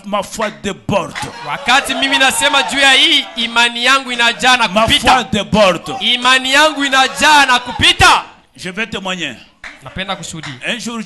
ma foi déborde. Wakati mimi nasema juu ya hii, imani yangu inajaa na kupita. Ma foi déborde. Imani yangu inajaa na kupita. Je vais témoigner. Napenda kushuhudia. Un jour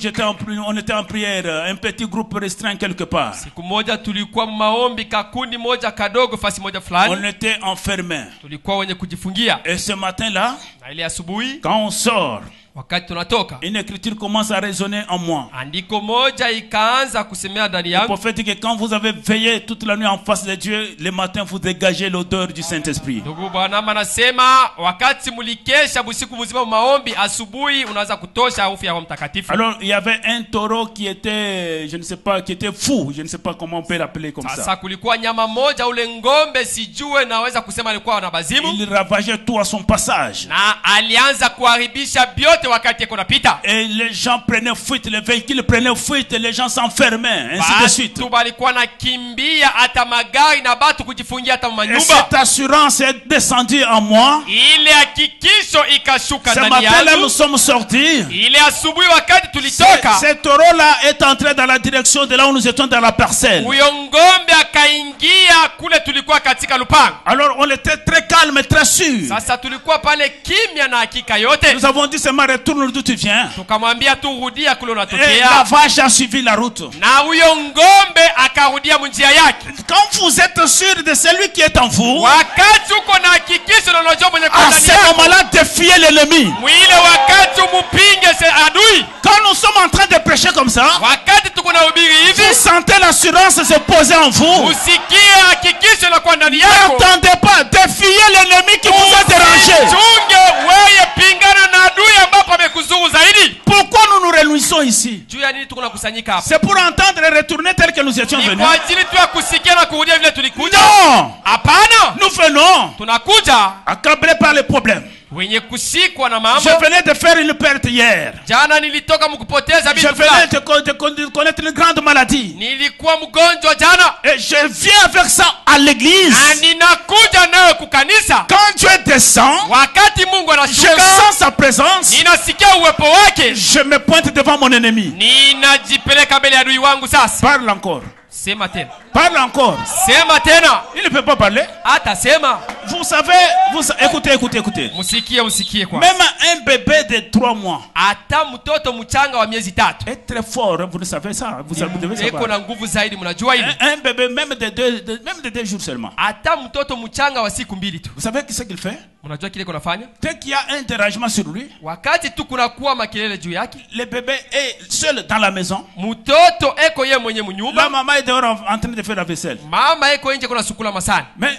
on était en prière, un petit groupe restreint quelque part. Siku moja tulikuwa maombi, kakundi moja kadogo fasi moja fulani. On était enfermés. Tulikuwa wenye kujifungia. Et ce matin-là, na ile asubuhi, quand on sort, wakati tunatoka, une écriture commence à résonner en moi. Andiko moja ikaanza kusemea ndani yangu. Le prophète dit que quand vous avez veillé toute la nuit en face de Dieu, le matin vous dégagez l'odeur du Saint-Esprit. Ndugu Bwana anasema wakati mulikesha usiku mzima maombi, asubuhi unaanza kutosha harufu ya Roho Mtakatifu. Alors il y avait un taureau qui était, je ne sais pas, qui était fou, je ne sais pas comment on peut l'appeler comme ça. Sasa kulikuwa nyama moja, ule ngombe sijue naweza kusema alikuwa anabazimu. Il ravageait tout à son passage. Na alianza kuharibisha biote wakati yako napita. Et les gens prenaient fuite, les véhicules prenaient fuite, les gens s'enfermaient, ainsi de suite. Batu balikuwa nakimbia hata magari na batu kujifungia hata manyumba. Et cette assurance est descendue en moi. Ile hakikisho ikashuka ndani yangu. Ce matin-là nous sommes sortis. Ile asubuhi wakati tulitoka, ce taureau-là est entré dans la direction de là où nous étions dans la parcelle. Huyo ngombe akaingia kule tulikuwa katika lupango. Alors on était très calme et très sûr. Sasa tulikuwa pale kimya na hakika yote. Nous avons dit seulement retourne d'où tu viens. Tukamwambia tu rudia kule unatokea. Et la vache a suivi la route. Na huyo ngombe akarudia njia yake. Quand vous êtes sûr de celui qui est en vous, wakati uko na hakikisho na unajua mwenye kwa ndani yako, à ce moment-là défiez l'ennemi. Mwile wakati mupinge adui. Quand nous sommes en train de prêcher comme ça, wakati tuko na hubiri hivi, vous sentez l'assurance se poser en vous. Usikie hakikisho na kwa ndani yako. N'attendez pas, défiez l'ennemi qui vous a dérangé. Chunge wewe, pingana na adui ambapo amekuzuru zaidi. Pourquoi nous nous réunissons ici? Juu ya nini tuko na kusanyika hapa? C'est pour entendre et retourner tel que nous étions venus. Kwa ajili tu ya kusikia na kurudia vile tulikuja? Non. Hapana. Nous venons tunakuja accablés par les problèmes. wenye kushikwa na mambo. Je venais de faire une perte hier. Jana nilitoka mkupoteza vitu. Je venais de connaître une grande maladie. Nilikuwa mgonjwa jana. Et je viens avec ça à l'église. Na ninakuja nayo kukanisa. Quand Dieu descend, wakati Mungu anashuka, je sens sa présence. Ninasikia uwepo wake. Je me pointe devant mon ennemi. Ninajipeleka mbele ya adui wangu sasa. Parle encore. Sema tena. Parle encore. Sema tena. Il ne peut pas parler. Hata sema. Vous savez, écoutez. Musikie kwa. Même un bébé de 3 mois. Hata mtoto mchanga wa miezi 3. Est très fort, vous le savez ça. Vous devez savoir. Eko na nguvu zaidi, mnajua hili. Un bébé même de 2 jours seulement. Hata mtoto mchanga wa siku 2 tu. Vous savez ce qu'il fait? Mnajua kile kunafanya? Dès qu'il y a un dérangement sur lui, wakati tu kuna kuwa makelele juu yake, le bébé est seul dans la maison. Mtoto eko yeye mwenye mnyumba. La maman est dehors en train de faire la vaisselle. Mama eko nje kuna sukula masani. Mais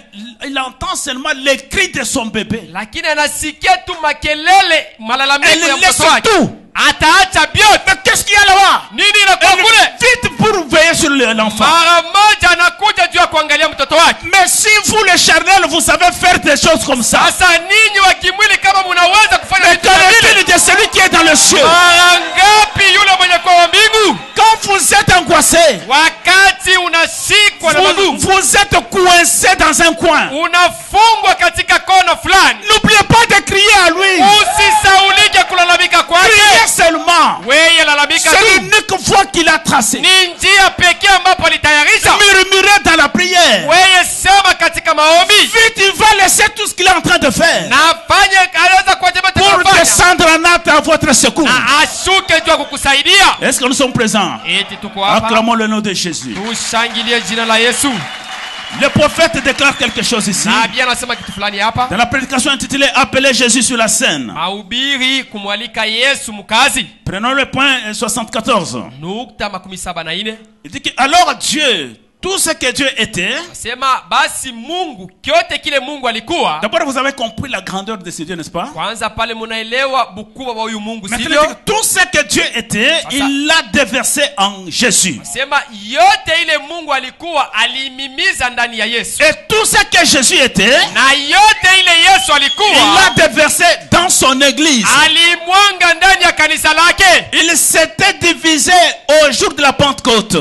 il entend seulement les cris de son bébé. Lakini anasikia tu makelele, malalamiko ya mtoto wake. Ataacha biote. Mais qu'est-ce qu'il y a là-bas? Nini inakuwa kule? Vite pour veiller sur l'enfant. Mara moja anakuja juu ya kuangalia mtoto wake. Mais si vous les charnels vous savez faire des choses comme ça. Sasa ninyi wa kimwili kama mnaweza kufanya vitu hivi, de celui qui est dans le ciel. Mara ngapi yule mwenye kwa mbingu? Quand vous êtes angoissé, wakati unashikwa na magumu, vous êtes coincé dans un coin, unafungwa katika kona fulani, n'oubliez pas de crier à lui. Usisaulike kulalamika kwake. Criez seulement. Wewe lalamika tu. C'est l'unique voie qu'il a tracée. Ni njia pekee ambapo alitayarisha. Murmurez dans la prière. Wewe sema katika maombi. Vite, il va laisser tout ce qu'il est en train de faire. Nafanye anaweza kwa jamaa pour descendre en natte à votre secours. Ashuke juu kukusaidia. Est-ce que nous sommes présents? Eti tuko hapa. Acclamons le nom de Jésus. Tushangilie jina la Yesu. Le prophète déclare quelque chose ici. Dans la prédication intitulée Appelez Jésus sur la scène. Prenons le point 74. Il dit que alors Dieu, tout ce que Dieu était. D'abord vous avez compris la grandeur de ce Dieu, n'est-ce pas? Maintenant, tout ce que Dieu était, il l'a déversé en Jésus. Et tout ce que Jésus était, il l'a déversé dans son église. Il s'était divisé au jour de la Pentecôte.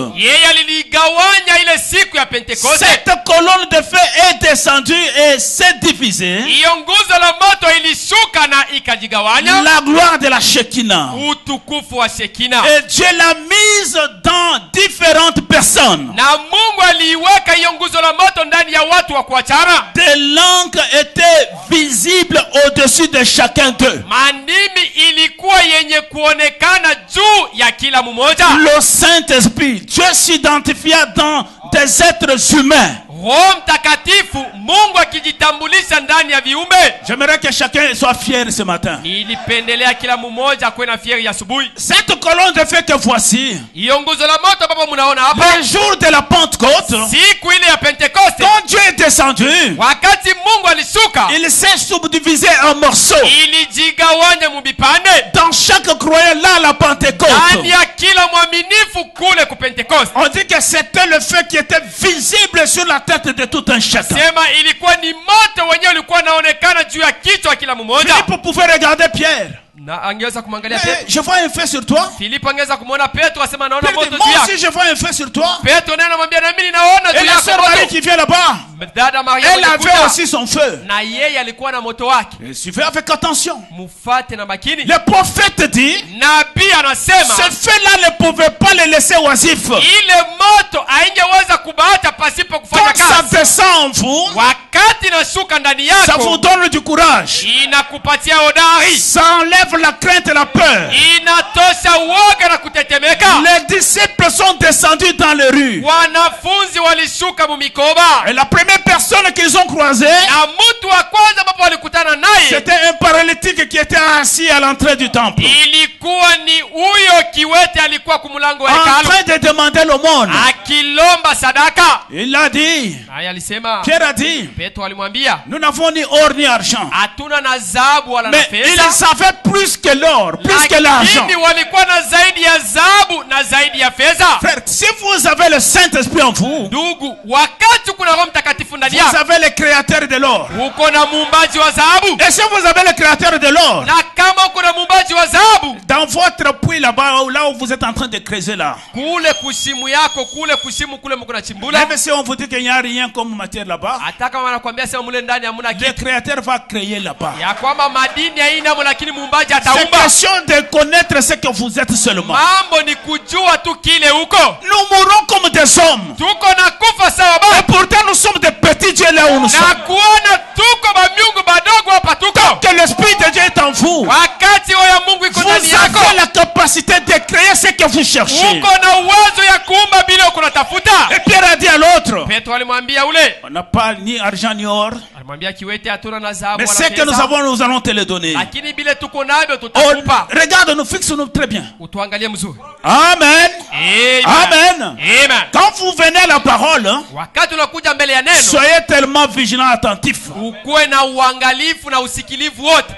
ile siku ya Pentekoste, cette colonne de feu est descendue et s'est divisée. iyo nguzo la moto ilishuka na ikajigawanya, La gloire de la Shekinah. utukufu wa Shekina. Et Dieu l'a mise dans différentes personnes. Na Mungu aliiweka iyo nguzo la moto ndani ya watu wa kuachana. Des langues étaient visibles au-dessus de chacun d'eux. Mandimi ilikuwa yenye kuonekana juu ya kila mmoja. Le Saint-Esprit, Dieu s'identifia dans des êtres humains. Roho Mtakatifu, Mungu akijitambulisha ndani ya viumbe. J'aimerais que chacun soit fier ce matin. Nilipendelea kila mmoja kuwe na fieri ya asubuhi. Cette colonne de feu que voici, Iyo nguzo la moto baba mnaona hapa, le jour de la Pentecôte, siku ile ya Pentekoste, quand Dieu est descendu, wakati Mungu alishuka, il s'est subdivisé en morceaux. ilijigawanya mubipande. Dans chaque croyant là, la Pentecôte, Ndani ya kila mwaminifu kule ku Pentekoste, on dit que c'était le feu qui était visible sur la tête de tout un chacun. sema ilikuwa ni moto wenyewe ulikuwa naonekana juu ya kichwa kila mmoja. Philippe pouvait regarder Pierre. Na angeweza kumwangalia Eh, Petro. je vois un feu sur toi. Filipo angeweza kumuona Petro asema naona Pierre dit, moto moi juu aussi yako. je vois un feu sur toi. Petro naye anamwambia na mimi naona Et juu la sœur yako Marie moto. qui vient là-bas, Dada Maria elle avait alikuja, aussi son feu. na yeye alikuwa na moto wake. Et suivez avec attention. Mufate na makini. Le prophète dit, Nabii anasema ce feu-là ne pouvait pas le laisser oisif. ile moto haingeweza kubahata pasipo kufanya Quand ça kazi. descend en vous, Wakati nashuka ndani ça vous yako, donne du courage. inakupatia hodari, Ça enlève la crainte et la peur. inatosha uoga na kutetemeka. Les disciples sont descendus dans les rues. Wanafunzi walishuka mumikoba, Et la première personne qu'ils ont croisée, na mtu wa kwanza ambapo walikutana naye c'était un paralytique qui était assis à l'entrée du temple, ilikuwa ni huyo kiwete, alikuwa kumlango wa en hekalu train de demander l'aumône. akilomba sadaka. Il a dit, Naye alisema, Pierre a dit, Petro alimwambia, nous n'avons ni or ni argent. hatuna na dhahabu wala na Mais ils fedha, savaient plus que l'or, plus que l'argent. lakini walikuwa na zaidi ya dhahabu na zaidi ya fedha. Frère, si vous avez le Saint-Esprit en vous, Ndugu, wakati kuna Roho Mtakatifu ndani vous yako, avez le créateur de l'or. uko na muumbaji wa dhahabu. Et si vous avez le créateur de l'or, Na kama uko na muumbaji wa dhahabu, dans votre puits là-bas, là où vous êtes en train de creuser là, kule kushimu yako, kule kushimu kule mko na chimbula, même si on vous dit qu'il n'y a rien comme matière là-bas, hata kama wanakuambia sema mule ndani hamuna le kitu, créateur va créer là-bas. ya kwamba madini haina mo, lakini muumbaji C'est ataumba. question de connaître ce que vous êtes seulement. Mambo ni kujua tu kile huko. Nous mourons comme des hommes. Tuko na kufa sawa Et baba, pourtant nous sommes des petits dieux là où nous na sommes. kuona tuko bamiungu badogo hapa tuko. Que l'Esprit de Dieu est en vous. Wakati wa ya Mungu iko Vous ndani yako, avez la capacité de créer ce que vous cherchez. uko na uwezo ya kuumba bila uko natafuta. Et Pierre a dit à l'autre, Petro alimwambia ule, on n'a pas ni argent ni or, alimwambia kiwete, hatuna na dhahabu mais wala ce que nous fedha, avons, nous allons te le donner. lakini bile tuko navyo Oh, tutakupa. regarde-nous, fixe-nous très bien. Utuangalie mzuri. Amen. Amen. Amen. Amen. Quand vous venez à la parole, hein, Wakati unakuja mbele ya neno, soyez tellement vigilants, attentifs. ukuwe na uangalifu na usikilivu wote.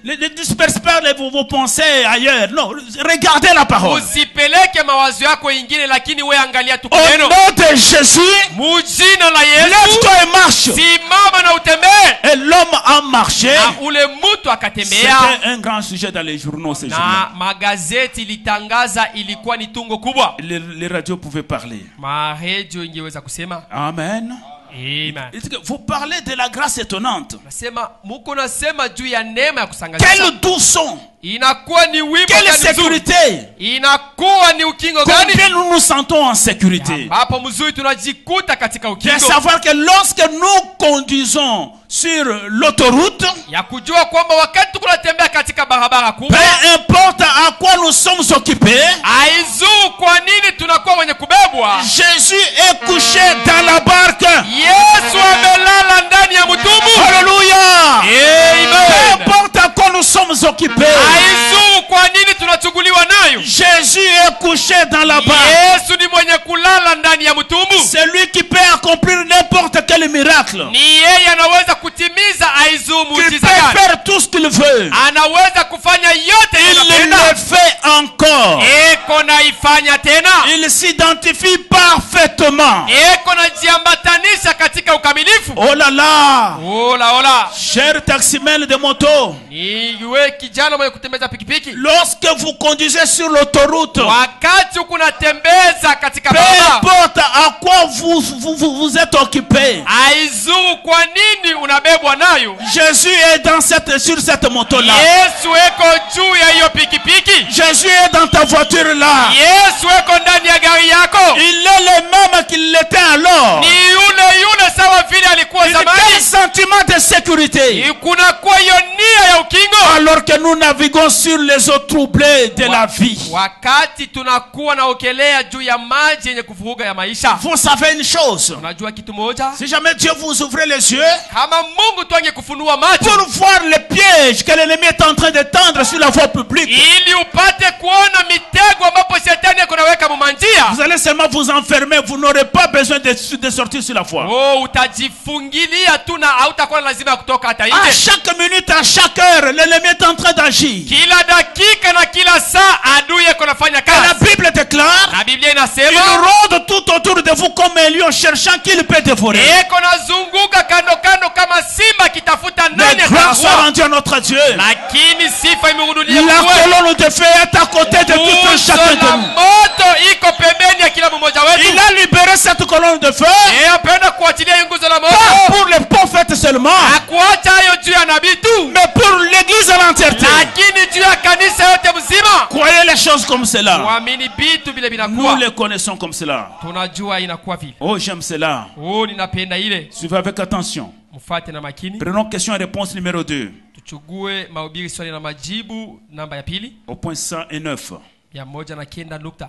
Ne disperse pas vos pensées ailleurs. Non, regardez la parole. Usipeleke mawazo yako ingine, lakini we angalia tu Au neno. nom de Jésus, Mujina la Yesu, lève-toi et marche. simama na utembee. Et l'homme a marché. Na ule mtu akatembea, C'était un grand sujet dans les journaux ces na jours-là. magazeti ilitangaza, ilikuwa ni tungo kubwa. Les radios pouvaient parler. Maredio ingeweza kusema Amen. amen. Vous parlez de la grâce étonnante. Nasema muko nasema juu ya neema ya kusangaza. Quel doux son. Inakuwa ni wimbo Quelle gani mzuri. sécurité. Inakuwa ni ukingo gani. Combien nous nous sentons en sécurité. Hapo mzuri tunajikuta katika De ukingo. savoir que lorsque nous conduisons sur l'autoroute, Ya kujua kwamba wakati tunatembea katika barabara kubwa, peu importe à quoi nous sommes occupés, haizuru kwa nini tunakuwa wenye kubebwa. Jésus est couché dans la barque. Yesu amelala ndani ya mtumbu. Alléluia. Peu Amen. importe à quoi nous sommes occupés, Haizuru kwa nini tunachukuliwa nayo. Jésus est couché dans la barque. Yesu ni mwenye kulala ndani ya mtumbu. C'est lui qui peut accomplir n'importe quel miracle. Ni yeye anaweza kutimiza aizumu Il muujiza peut gani. faire tout ce qu'il veut. Anaweza kufanya yote Il anapenda. le fait encore. eko naifanya tena. Il s'identifie parfaitement. Eko najiambatanisha katika ukamilifu. Oh là là. Ola. Cher taximen de moto, Niwe kijana mwenye kutembeza pikipiki. lorsque vous conduisez sur l'autoroute, Wakati kunatembeza katika peu barabara, importe à quoi vous êtes occupé, haizuru kwa nini unabebwa nayo. Jésus est sur cette moto-là. Yesu eko juu ya hiyo pikipiki. Jésus est dans ta voiture-là. Yesu eko ndani ya gari yako. Il est le même qu'il l'était alors. Ni yule sawa vile alikuwa Quel zamani. sentiment de sécurité. Kuna kwa hiyo nia ya ukingo. Alors que nous naviguons sur les eaux troublées de la vie. Wakati tunakuwa naokelea juu ya maji yenye kuvuruga ya maisha. Vous savez une chose. Unajua kitu moja? Si jamais Dieu vous ouvrait les yeux Kama Mungu tu angekufunua macho pour voir les pièges que l'ennemi est en train de tendre sur la voie publique, ili upate kuona mitego ambapo shetani akonaweka mumanjia, vous allez seulement vous enfermer. Vous n'aurez pas besoin de sortir sur la voie. Utajifungilia tu na hautakuwa lazima ya kutoka hata À nje. chaque minute, à chaque heure, l'ennemi est en train d'agir. Kila dakika na kila saa adui yako nafanya Et la kazi. Bible déclare, Na Biblia il inasema rôde tout autour de vous comme un lion cherchant qui le peut dévorer. eko nazunguka kando kama simba kitafuta nani Mais gloire soit ataua. rendue à notre Dieu. Lakini sifa imerudia La Mungu wetu. colonne de feu est à côté de tout un chacun Nguzo de la nous. moto iko pembeni ya kila mmoja wetu. Il a libéré cette colonne de feu, Apenda kuachilia hiyo nguzo la pas moto. pour les prophètes seulement, Hakuacha hayo juu ya nabii tu, mais pour l'église en entièreté. lakini juu ya kanisa yote mzima. Croyez les choses comme cela. Kuamini vitu vile Nous vinakuwa. les connaissons comme cela. Tunajua inakuwa vile. Oh, j'aime cela. Ninapenda ile. Suivez avec attention. Mfuate na makini. Prenons question et réponse numéro 2. Tuchugue mahubiri swali na majibu namba ya pili. Au point 109. 109.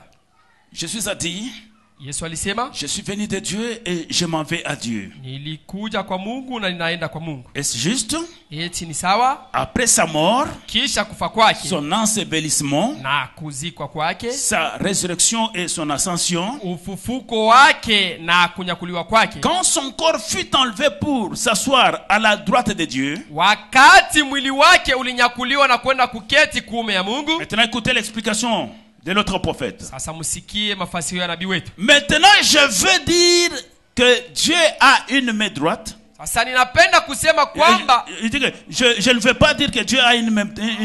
Jésus a dit, Yesu alisema, je suis venu de Dieu et je m'en vais à Dieu. nilikuja kwa Mungu na ninaenda kwa Mungu. Est-ce juste? Eti ni sawa? Après sa mort, Kisha kufa kwake son ensevelissement, na kuzikwa kwake, sa résurrection et son ascension, ufufuko wake na kunyakuliwa kwake, quand son corps fut enlevé pour s'asseoir à la droite de Dieu. wakati mwili wake ulinyakuliwa na kwenda kuketi kuume ya Mungu. Maintenant écoutez l'explication de notre prophète. Sasa musikie mafasiri ya nabii wetu. Maintenant je veux dire que Dieu a une main droite. Sasa ninapenda kusema kwamba Il dit que je ne veux pas dire que Dieu a une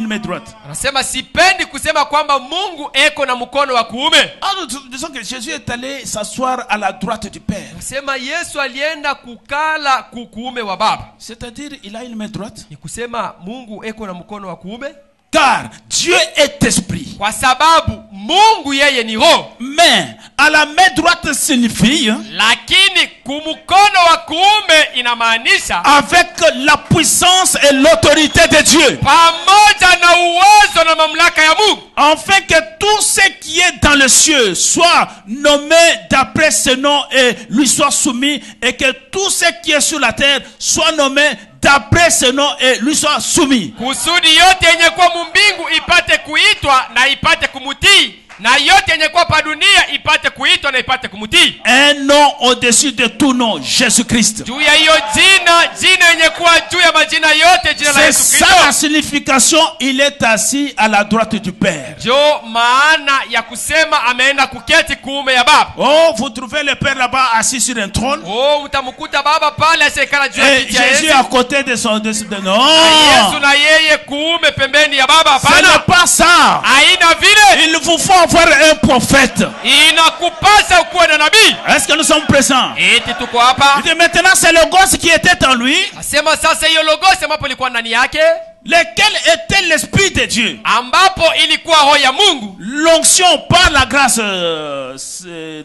main droite. anasema sipendi kusema kwamba Mungu eko na mkono wa kuume. Alors, disons que Jésus est allé s'asseoir à la droite du Père. Anasema Yesu alienda kukala kuume wa Baba. C'est-à-dire il a une main droite. Ni kusema Mungu eko na mkono wa kuume. Car Dieu est esprit. Kwa sababu Mungu yeye ni roho. Mais à la main droite signifie, Lakini kumkono wa kuume inamaanisha avec la puissance et l'autorité de Dieu, pamoja na uwezo na mamlaka ya Mungu, afin que tout ce qui est dans le ciel soit nommé d'après ce nom et lui soit soumis, et que tout ce qui est sur la terre soit nommé d'après ce nom et lui soit soumis. kusudi yote yenye kuwa mbingu ipate kuitwa na ipate kumutii, na yote yenye kuwa pa dunia ipate kuitwa na ipate kumutii. Un nom au-dessus de tout nom, Jésus-Christ. Juu ya hiyo jina yenye kuwa juu ya majina yote, jina la C'est Yesu ça Kristo. la signification, il est assis à la droite du Père. Jo maana ya kusema ameenda kuketi kuume ya Baba. Oh, vous trouvez le Père là-bas assis sur un trône, Utamkuta Baba pale asekala juu ya et kiti ya Jésus enzi. à côté de son... non, Yesu na yeye kuume pembeni ya Baba. ce n'est Hapana. pas ça. Haina vile. Il vous faut avoir un prophète. Inakupasa ukuwe na nabii. Est-ce que nous sommes présents? Eti tuko hapa. Il dit maintenant c'est le gosse qui était en lui, Asema sasa hiyo logosi ambapo ilikuwa ndani yake, lequel était l'Esprit de Dieu. ambapo ilikuwa roho ya Mungu. L'onction par la grâce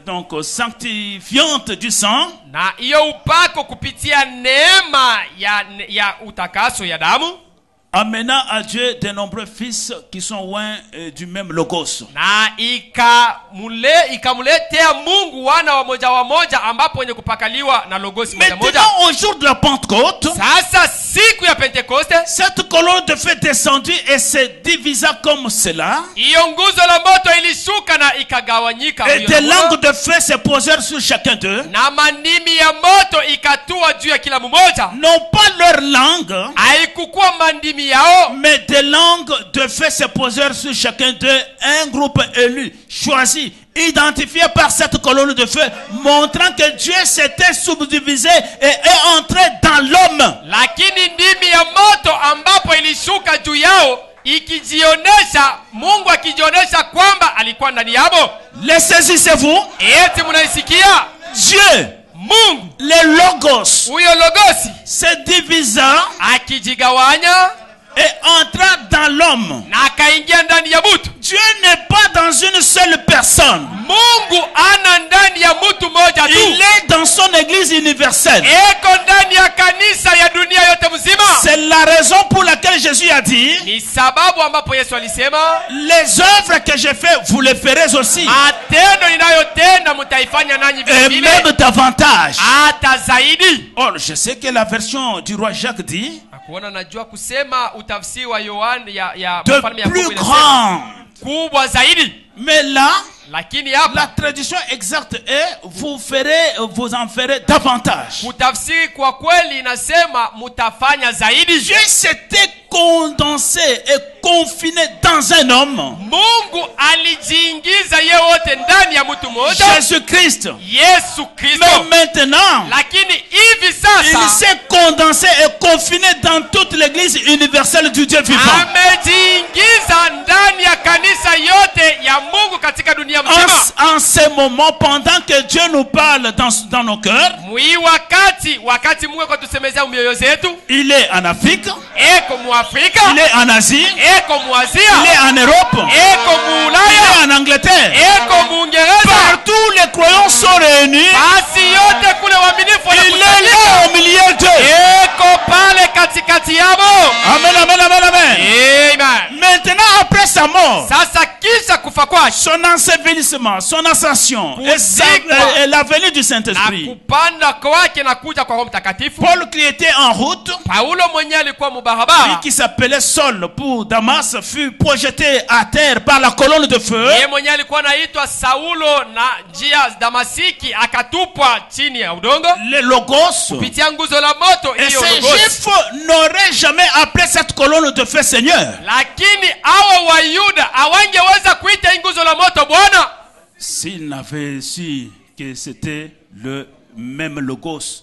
donc sanctifiante du sang, Na hiyo upako kupitia neema ya utakaso ya damu, amenant à Dieu de nombreux fils qui sont loin du même logos. na ikamuletea Mungu wana wa moja ambapo wenye kupakaliwa na logosi moja moja. Maintenant au jour de la Pentecôte, Sasa siku ya Pentekoste, cette colonne de feu descendit et se divisa comme cela, hiyo nguzo la moto ilishuka na ikagawanyika, et des langues de feu se posèrent sur chacun d'eux. na mandimi ya moto ikatua juu ya kila mmoja. Non pas leur langue, Haikukuwa mandimi ndani yao, mais des langues de feu se posèrent sur chacun d'eux, un groupe élu, choisi, identifié par cette colonne de feu, montrant que Dieu s'était subdivisé et est entré dans l'homme. lakini ndimi ya moto ambapo ilishuka juu yao ikijionesha, Mungu akijionesha kwamba alikuwa ndani yao. Les saisissez-vous? Eti mnaisikia? Dieu, Mungu, le logos, huyo logosi se divisa akijigawanya et entra dans l'homme. na akaingia ndani ya mtu. Dieu n'est pas dans une seule personne. Mungu ana ndani ya mtu moja tu. Il est dans son église universelle. Eko ndani ya kanisa ya dunia yote mzima. C'est la raison pour laquelle Jésus a dit, Ni sababu ambapo Yesu alisema, les œuvres que j'ai faites, vous les ferez aussi. matendo ninayotenda mtaifanya nanyi vile Et vile, même davantage. hata zaidi. Or, je sais que la version du roi Jacques dit, Kuona najua kusema utafsiri wa Yohana ya de mfalme Yakobo plus inasema grand. kubwa zaidi. Mais là, Lakini la hapa tradition exacte est, vous en ferez davantage. kutafsiri kwa kweli inasema mutafanya zaidi. Dieu s'était condensé et confiné dans un homme, Mungu alijiingiza yeye wote ndani ya mtu mmoja, Jésus-Christ. Yesu Kristo. Mais maintenant, Lakini hivi il sasa s'est condensé et confiné dans toute l'église universelle du Dieu vivant. amejiingiza ndani ya kanisa yote ya Mungu katika dunia mzima. En ce moment, pendant que Dieu nous parle dans nos cœurs, Mwi wakati Mungu akatusemezea mioyo zetu, il est en Afrique, eko mu Afrika, il est en Asie, eko mu il Asia, est en Europe, eko mu il Ulaya, est en Angleterre. eko mu Uingereza. Partout les croyants sont réunis. Basi yote kule waaminifu Il est wanakusanyika, là au milieu d'eux. eko pale katikati yao. Amen, amen, amen, amen. Amen. Maintenant, après sa mort, Sasa kisha kufa kwake son ensevelissement, son ascension et la venue du na Saint-Esprit, kupanda kwake na kuja kwa Roho Mtakatifu, Paul qui était en route, Paulo mwenyewe alikuwa lui mubarabara, qui s'appelait Saul pour Damas, fut projeté à terre par la colonne de feu. yeye mwenyewe alikuwa anaitwa Saulo na njia Damasiki akatupwa chini ya udongo Les logos. kupitia nguzo la moto Et hiyo ces logosi. Juifs n'auraient jamais appelé cette colonne de feu Seigneur. Lakini hawa Wayuda hawangeweza kuita hii nguzo la moto Bwana S'ils n'avaient su que c'était le même logos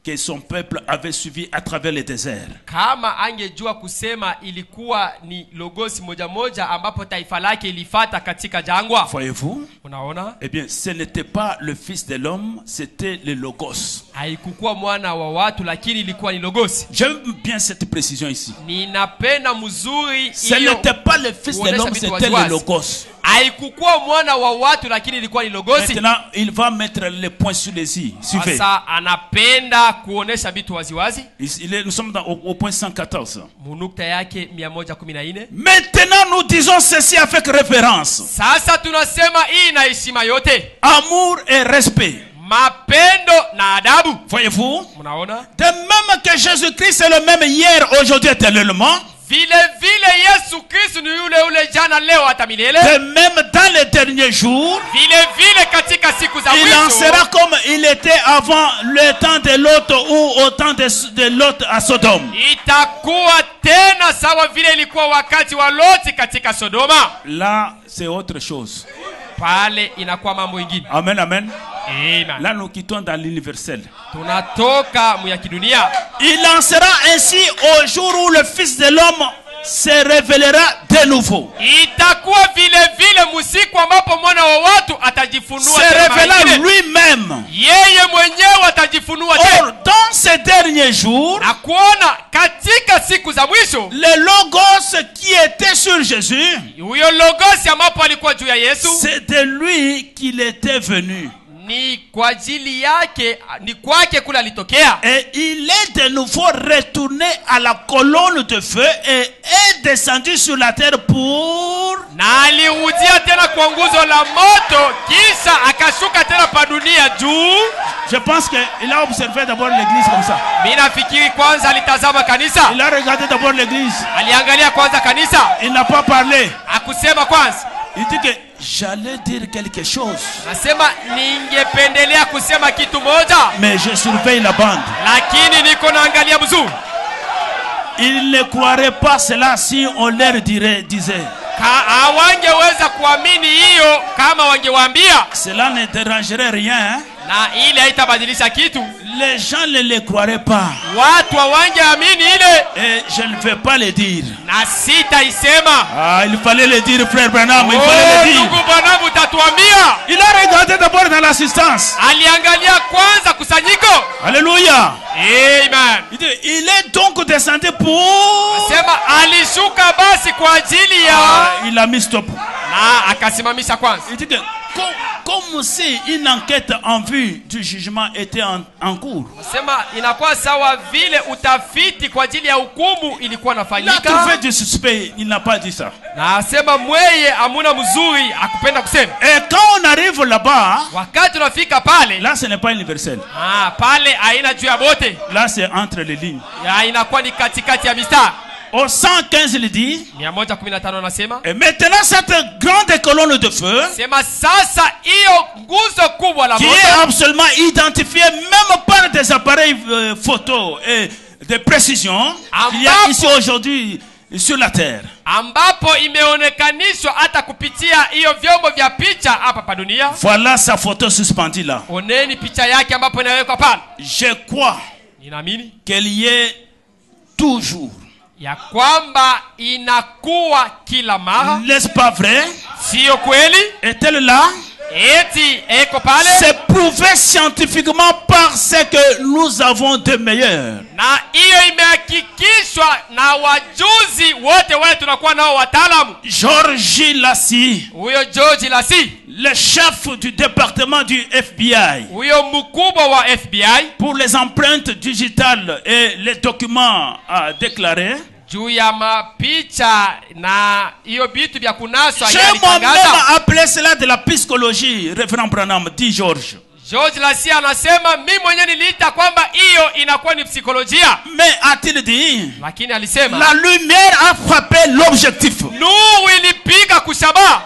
que son peuple avait suivi à travers le désert. kama angejua kusema ilikuwa ni logosi moja moja ambapo taifa lake ilifata katika jangwa. Voyez-vous? Unaona, Eh bien, ce n'était pas le fils de l'homme, c'était le logos. haikukuwa mwana wa watu, lakini ilikuwa ni logosi. J'aime bien cette précision ici. Ninapenda mzuri Ce hiyo. n'était pas le fils de l'homme, c'était le logos. Haikukuwa mwana wa watu, lakini ilikuwa ni logosi. Maintenant, il va mettre les points sur les i. Suivez. Sasa anapenda kuonesha vitu waziwazi. Nous sommes au point 114. Munukta yake 114. Maintenant, nous disons ceci avec référence. Sasa tunasema hii na heshima yote, Amour et respect. mapendo na adabu. Voyez-vous? Mnaona, De même que Jésus-Christ est le même hier, aujourd'hui, éternellement. vile vile Yesu Kristo ni yule yule jana leo hata milele. De même dans les derniers jours, Vile vile katika siku za il en mwisho sera comme il était avant le temps de Lot ou au temps de Lot à Sodome. itakuwa tena sawa vile ilikuwa wakati wa Loti katika Sodoma. Là, c'est autre chose. Pale inakuwa mambo ingine. Amen, amen. Amen. Là, nous quittons dans l'universel. Tunatoka mu ya kidunia. Il en sera ainsi au jour où le Fils de l'homme se révélera de nouveau. Itakuwa vile vile musiku ambapo mwana wa watu atajifunua Se tena révéla mara ingine. lui-même. Yeye mwenyewe atajifunua Or, tena. dans ces derniers jours, Na kuona katika siku za mwisho le logos qui était sur Jésus, huyo logosi ambapo alikuwa juu ya Yesu c'est de lui qu'il était venu. ni kwa ajili yake, ni kwake kule alitokea. Et il est de nouveau retourné à la colonne de feu et est descendu sur la terre pour... Na alirudia tena kwa nguzo la moto, kisha akashuka tena pa dunia juu. Je pense qu'il a observé d'abord l'église comme ça. Mimi nafikiri kwanza alitazama kanisa, Il a regardé d'abord l'église. aliangalia kwanza kanisa, Il n'a pas parlé. akusema kwanza. Il dit que j'allais dire quelque chose, Nasema ningependelea kusema kitu moja, mais je surveille la bande. lakini niko naangalia mzuri. Ils ne croiraient pas cela si on leur disait. Hawangeweza kuamini hiyo kama wangewaambia. Cela ne dérangerait rien. Hein? Na ile haitabadilisha kitu. Les gens ne le croiraient pas. Watu hawangeamini ile. Et je ne vais pas le dire. Na sitaisema. Ah, il fallait le dire, frère Branham. Il fallait le dire. Ndugu Branham utatuambia. Il a regardé d'abord dans l'assistance. Aliangalia kwanza kusanyiko. Alléluia. Amen. Il est donc descendu pour. Sema alishuka basi kwa ajili ya. Il a mis stop. Na akasimamisha kwanza. Il dit que comme si une enquête en vue du jugement était en cours. Sema inakuwa sawa vile utafiti kwa ajili ya hukumu ilikuwa Il a nafanyika. trouvé du suspect, il n'a pas dit ça. Na sema mweye amuna mzuri akupenda kusema. Et quand on arrive là-bas, Wakati unafika pale, là ce n'est pas universel. pale haina juu ya bote. Là c'est entre les lignes. Ya inakuwa ni katikati ya mistari. Au 115 il dit, 115 anasema. et maintenant cette grande colonne de feu, Sema sasa hiyo nguzo kubwa la qui moto est absolument identifiée même par des appareils photo et de précision, qu'il y a ici aujourd'hui sur la terre. ambapo imeonekanishwa hata kupitia hiyo vyombo vya picha hapa pa dunia. Voilà sa photo suspendue là. Oneni picha yake ambapo inawekwa pale. Je crois Ninaamini qu'il y ait toujours. ya kwamba inakuwa kila mara. N'est-ce pas vrai? Sio kweli? Est-elle là? Eti eko pale. C'est prouvé scientifiquement par ce que nous avons de meilleur. Na hiyo imehakikishwa na wajuzi wote wale tunakuwa nao wataalamu. Georges Lassie, Huyo George Lassie, le chef du département du FBI, huyo mkubwa wa FBI, pour les empreintes digitales et les documents à déclarer. juu ya mapicha na hiyo vitu vya kunaswa J'ai moi-même appelé cela de la psychologie, révérend Branham, dit Georges. George Lassie anasema mimi mwenyewe niliita kwamba hiyo inakuwa ni psikolojia. Mais a-t-il dit, Lakini alisema la lumière a frappé l'objectif. nuru ilipiga kushabaha.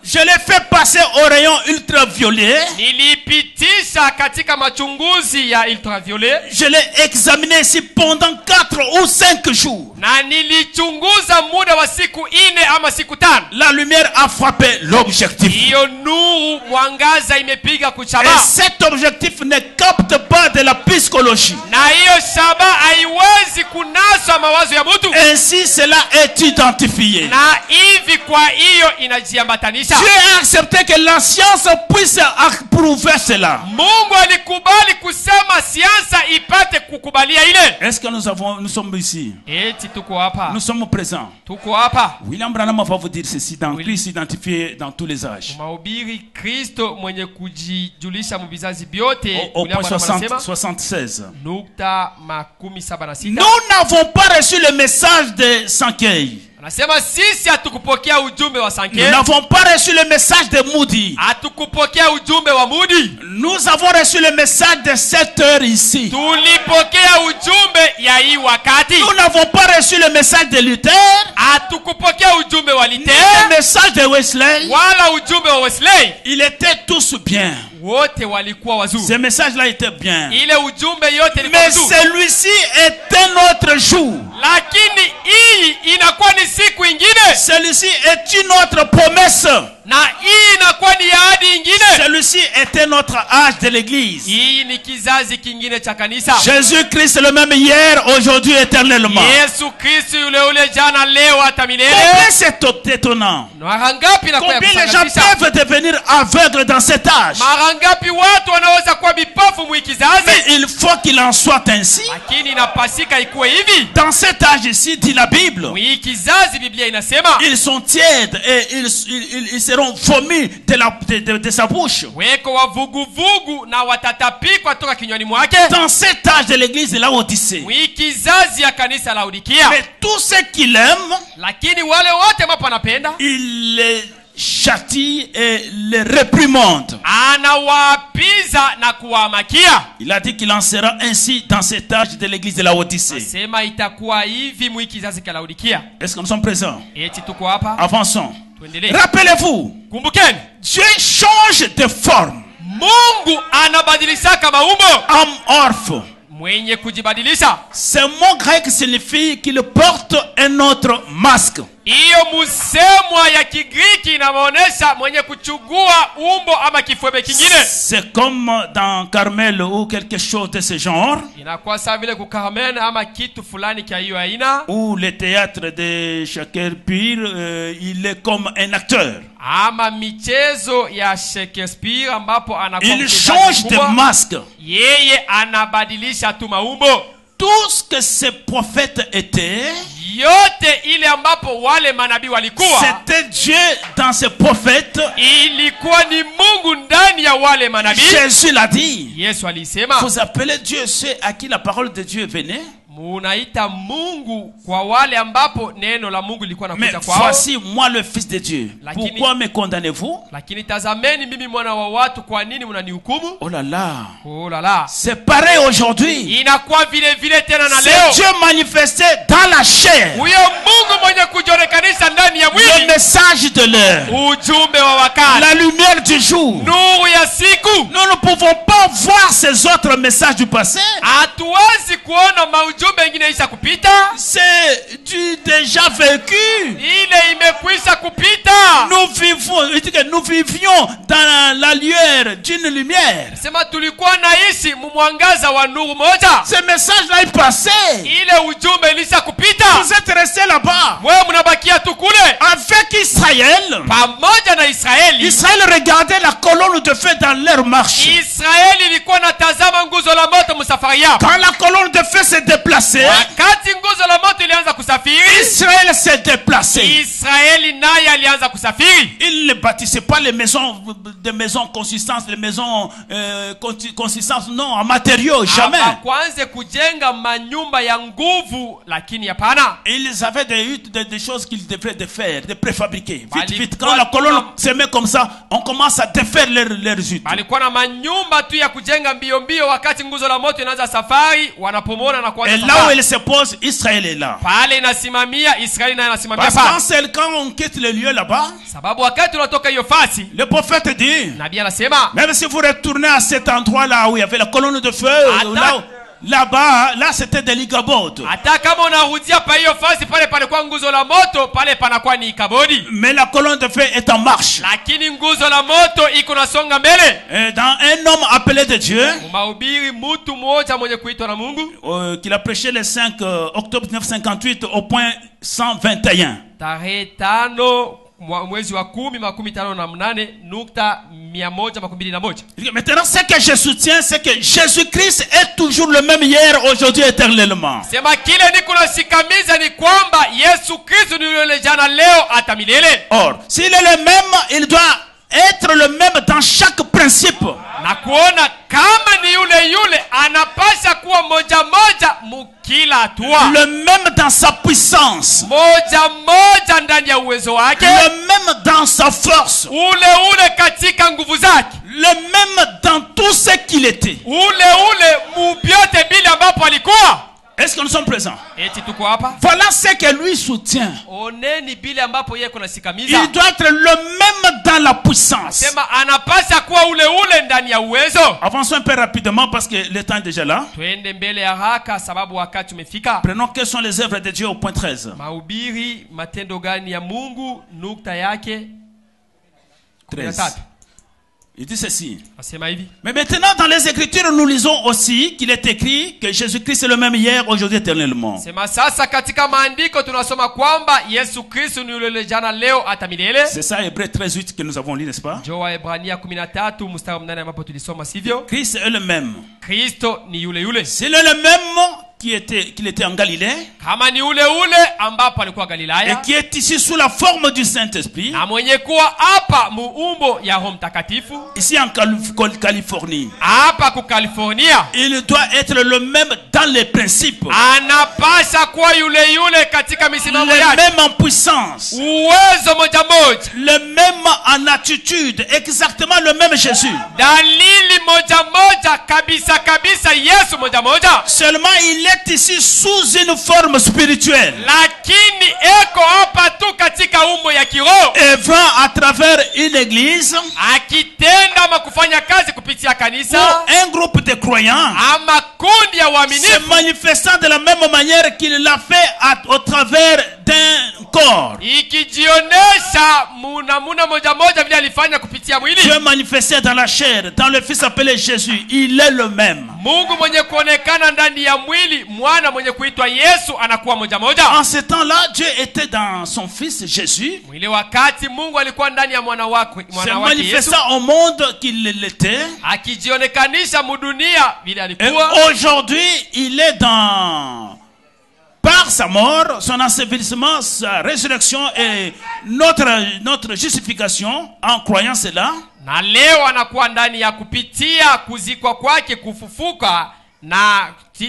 Je l'ai fait passer au rayon ultraviolet. Nilipitisha katika machunguzi ya ultraviolet. Je l'ai examiné ici pendant 4 ou 5 jours. Na nilichunguza muda wa siku 4 ama siku 5. La lumière a frappé l'objectif. Hiyo nuru mwangaza imepiga Et kuchaba. cet objectif ne capte pas de la psychologie. Na hiyo shaba haiwezi kunaswa mawazo ya mtu. Ainsi cela est identifié. Na hivi kwa hiyo inajiambatanisha. Dieu a accepté que la science puisse approuver cela. Mungu alikubali kusema siasa ipate kukubalia ile. Est-ce que nous sommes ici? Eti tuko hapa. Nous sommes présents. Tuko hapa. William Branham va vous dire ceci dans Christ identifié dans tous les âges. Mahubiri Kristo mwenye kujijulisha mbizazi byote. Au point 76. Nukta 76. Nous n'avons pas reçu le message de Sankei. Anasema sisi hatukupokea ujumbe wa Sankei. Nous n'avons pas reçu le message de Moody. Hatukupokea ujumbe wa Moody. Nous avons reçu le message de 7 heures ici. Tulipokea ujumbe ya hii wakati. Nous n'avons pas reçu le message de Luther. Hatukupokea ujumbe wa Luther. Le message de Wesley. Wala ujumbe wa Wesley. Ils étaient tous bien. Wote walikuwa wazuri. Ce message-là était bien. Ile ujumbe yote ilikuwa Mais nzuri. celui-ci est un autre jour. Lakini hii inakuwa ni siku ingine. Celui-ci est une autre promesse. Na hii inakuwa ni ahadi ingine. Celui-ci était notre âge de l'église. Hii ni kizazi kingine cha kanisa. Jésus-Christ le même hier, aujourd'hui, éternellement. Yesu Kristo yule ule jana leo hata milele. Combien c'est étonnant. Mara ngapi na Combien les gens peuvent devenir aveugles dans cet âge. Mara ngapi watu wanaweza kuwa vipofu mwikizazi. Mais il faut qu'il en soit ainsi. Lakini inapasika ikuwe hivi. Dans cet âge ici, dit la Bible, mwikizazi Biblia inasema ils sont tièdes et ils seront vomis de sa bouche. Weko wa vuguvugu na watatapikwa toka kinywani mwake. Dans cet âge de l'église de Laodicée. Mwikizazi ya kanisa la Laodikia. Mais tous ceux qui l'aiment, lakini wale wote ambapo anapenda, il les châtie et les réprimande. Anawapiza na kuwamakia. Il a dit qu'il en sera ainsi dans cet âge de l'église de Laodicée. Sema itakuwa hivi mwikizazi cha Laodikia. Est-ce que nous sommes présents? Eti tuko hapa. Avançons. Tuendelee. Rappelez-vous, Kumbukeni, Dieu change de forme. Mungu anabadilisha maumbo. Amorphe. mwenye kujibadilisha. Ce mot grec signifie qu'il porte un autre masque. Hiyo msemwa ya Kigiriki inaonyesha mwenye kuchugua umbo ama kifuebe kingine. C'est comme dans Carmel ou quelque chose de ce genre. Inakuwa sawa vile kukarmen ama kitu fulani kia hiyo aina. Ou le théâtre de Shakespeare, il est comme un acteur. Ama michezo ya Shakespeare ambapo anakuwa Il change de masque. Yeye anabadilisha tu maumbo. Tout ce que ces prophètes étaient, yote ile ambapo wale manabii walikuwa, c'était Dieu dans ces prophètes. Ilikuwa ni Mungu ndani ya wale manabii. Jésus l'a dit. Yesu alisema, vous appelez Dieu ceux à qui la parole de Dieu venait. Munaita Mungu kwa wale ambapo neno la Mungu lilikuwa nakuja kwao. Voici moi le fils de Dieu. Pourquoi me condamnez-vous? Lakini tazameni mimi mwana wa watu, kwa nini mnanihukumu? Oh là là. Oh là là. C'est pareil aujourd'hui. Inakuwa vile vile tena na leo. C'est Dieu manifesté dans la chair. Huyo Mungu mwenye kujionekanisha ndani ya mwili. Le message de l'heure. Ujumbe wa wakati. La lumière du jour. Nuru ya siku. Nous ne pouvons pas voir ces autres messages du passé. Hatuwezi kuona maujumbe mengine isha kupita. C'est du déjà vécu. Ile imekwisha kupita. Nous vivions dans la lueur d'une lumière. Sema tulikuwa naishi mumwangaza wa nuru moja. Ce message là est passé. Ile ujumbe ilisha kupita. Vous êtes restés là-bas. Wewe mnabakia tu kule. Avec Israël. Pamoja na Israeli. Israël regardait la colonne de feu dans leur marche. Israeli ilikuwa natazama nguzo la moto msafari yao. Quand la colonne de feu s'est déplacée, wakati nguzo la moto ilianza kusafiri, Israël s'est déplacé. Israeli naye alianza kusafiri. Il ne bâtissait pas les maisons, des maisons consistance, les maisons consistance, non, en matériaux, jamais. Kwanza kujenga manyumba ya nguvu, lakini hapana. Ils avaient des choses qu'ils devraient faire, de préfabriquer. Vite, quand la colonne se met comme ça, on commence à défaire leurs huttes. Balikuwa na manyumba tu ya kujenga mbio mbio, wakati nguzo la moto inaanza safari, wanapomona na kuanza safari. Et là où il se pose, Israël est là. Pale inasimamia, Israeli naye anasimamia pale. Parce que quand on quitte le lieu là-bas, sababu wakati unatoka hiyo fasi, le prophète dit, nabii anasema, même si vous retournez à cet endroit là où il y avait la colonne de feu, là-bas, là c'était des Ikabodes. Hata kama unarudia pa hiyo fasi pale pale kwa nguzo la moto, pale panakuwa ni Ikabodi. Mais la colonne de feu est en marche. Lakini nguzo la moto iko nasonga mbele. Et dans un homme appelé de Dieu, mahubiri mtu mmoja mwenye kuitwa na Mungu, qu'il a prêché le 5 octobre 1958 au point 121. Tarehe 5 mwezi wa 10/58 nukta 121. Maintenant, ce que je soutiens, c'est que Jésus-Christ est toujours le même hier, aujourd'hui, éternellement. Sema kile niko nasikamiza ni kwamba Yesu Kristo ni yule jana, leo hata milele. Or, s'il est le même, il doit être le même dans chaque principe. Na kuona kama ni yule anapasha kuwa moja mukila hatua. Le même dans sa puissance. Moja ndani ya uwezo wake. Le même dans sa force. Ule katika nguvu zake. Le même dans tout ce qu'il était. Ule mubyote bila ambapo alikuwa. Est-ce que nous sommes présents? Eti tuko hapa. Voilà ce que lui soutient. Oneni bila ambapo yeye kuna sikamiza. Il doit être le même dans la puissance. Sema anapasha kuwa ule ndani ya uwezo. Avançons un peu rapidement parce que le temps est déjà là. Twende mbele haraka sababu wakati umefika. Prenons quelles sont les œuvres de Dieu au point 13. Mahubiri matendo gani ya Mungu nukta yake 13. Il dit ceci. Mais maintenant dans les Écritures nous lisons aussi qu'il est écrit que Jésus-Christ est le même hier, aujourd'hui, éternellement. C'est ça Hébreux 13:8 que nous avons lu, n'est-ce pas? Christ est le même. C'est le même qu'il était en Galilée, et qui est ici sous la forme du Saint-Esprit, ici en Californie. Il doit être le même dans les principes, le même en puissance, le même en attitude, exactement le même Jésus. kabisa kabisa Yesu moja moja. Seulement il est ici sous une forme spirituelle. Lakini eko hapa tu katika umbo ya kiroho. Œuvrant à travers une église. Akitenda ama kufanya kazi kupitia kanisa. Ou un groupe de croyants. Ama kundi ya waaminifu. Se manifestant de la même manière qu'il l'a fait au travers d'un corps. Ikijionesha muna moja moja vile alifanya kupitia mwili. Dieu manifesté dans la chair, dans le Fils appelé Jésus, il est le même. Mungu mwenye kuonekana ndani ya mwili, mwana mwenye kuitwa Yesu anakuwa moja moja. En ce temps-là, Dieu était dans son Fils Jésus. Mwili wakati Mungu alikuwa ndani ya mwana wake Yesu. Se manifestant au monde qu'il l'était. Akijionekanisha mudunia vile alikuwa. Et aujourd'hui, il est dans par sa mort, son ensevelissement, sa résurrection et notre justification en croyant cela. Na leo anakuwa ndani ya kupitia kuzikwa kwake, kufufuka na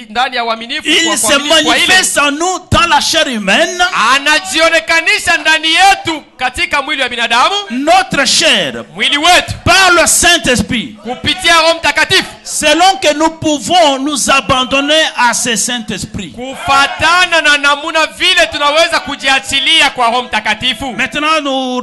ndani ya uaminifu kwa il se manifeste en nous dans la chair humaine. Anajionekanisha ndani yetu katika mwili wa binadamu. Notre chair, mwili wetu, par le Saint-Esprit, kupitia Roho Mtakatifu, selon que nous pouvons nous abandonner à ce Saint-Esprit. Kufatana na namuna vile tunaweza kujiachilia kwa Roho Mtakatifu. Maintenant nous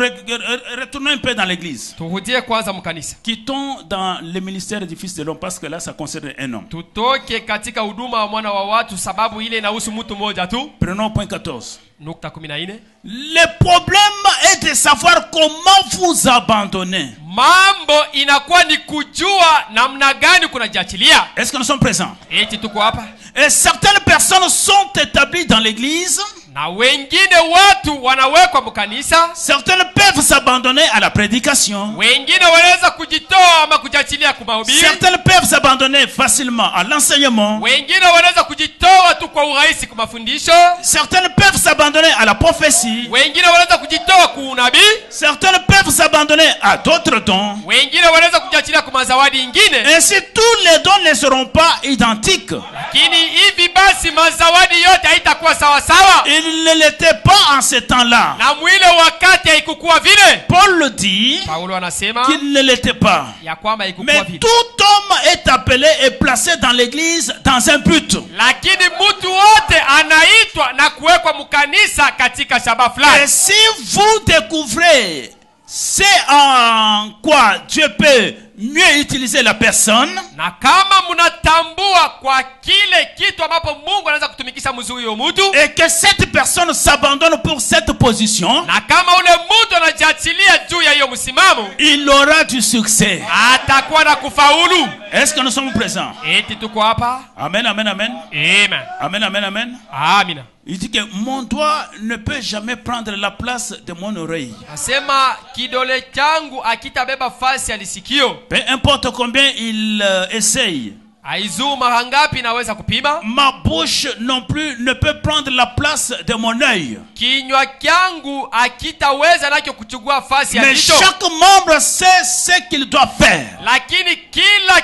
retournons un peu dans l'église. Turudie kwanza mkanisa. Quittons dans le ministère du Fils de l'homme parce que là ça concerne un homme. Tutoke katika huduma wa mwana wa watu sababu ile inahusu mtu mmoja tu. Prenons point 14. Nukta 14. Le problème est de savoir comment vous abandonner. Mambo inakuwa ni kujua namna gani kunajiachilia. Est-ce que nous sommes présents? Eti tuko hapa. Et certaines personnes sont établies dans l'église. Na wengine watu wanawekwa mkanisa. Certaines peuvent s'abandonner à la prédication. Wengine wanaweza kujitoa ama kujiachilia kwa mahubiri. Certaines peuvent s'abandonner facilement à l'enseignement. Wengine wanaweza kujitoa tu kwa urahisi kwa mafundisho. Certaines peuvent s'abandonner à la prophétie. Wengine wanaweza kujitoa kwa unabii. Certaines peuvent s'abandonner à d'autres dons. Wengine wanaweza kujiachilia kwa mazawadi nyingine. Ainsi tous les dons ne seront pas identiques. Lakini hivi basi mazawadi yote haitakuwa sawa sawa. Il ne l'était pas en ce temps-là. Na mwile wakati haikukuwa vile. Paul le dit Paulo anasema qu'il ne l'était pas. ya kwamba haikukuwa Mais vile. tout homme est appelé et placé dans l'église dans un but. Lakini mtu wote anaitwa na kuwekwa mkanisa katika shabaha fulani. Et si vous découvrez c'est en quoi Dieu peut mieux utiliser la personne, na kama mnatambua kwa kile kitu ambapo Mungu anaweza kutumikisha mzuri huyo mtu, et que cette personne s'abandonne pour cette position, na kama ule mtu anajiachilia juu ya hiyo msimamo, il aura du succès. atakuwa na kufaulu. Est-ce que nous sommes présents? Eti tuko hapa. Amen, amen, amen. Amen. Amen, amen, amen. Amina. Il dit que mon doigt ne peut jamais prendre la place de mon oreille. Asema kidole changu akitabeba fasi ya lisikio. Peu importe combien il essaye. Aizu mara ngapi naweza kupima. Ma bouche non plus ne peut prendre la place de mon œil. Kinywa changu akitaweza nacho kuchukua fasi ya Mais jicho. chaque membre sait ce qu'il doit faire. Lakini kila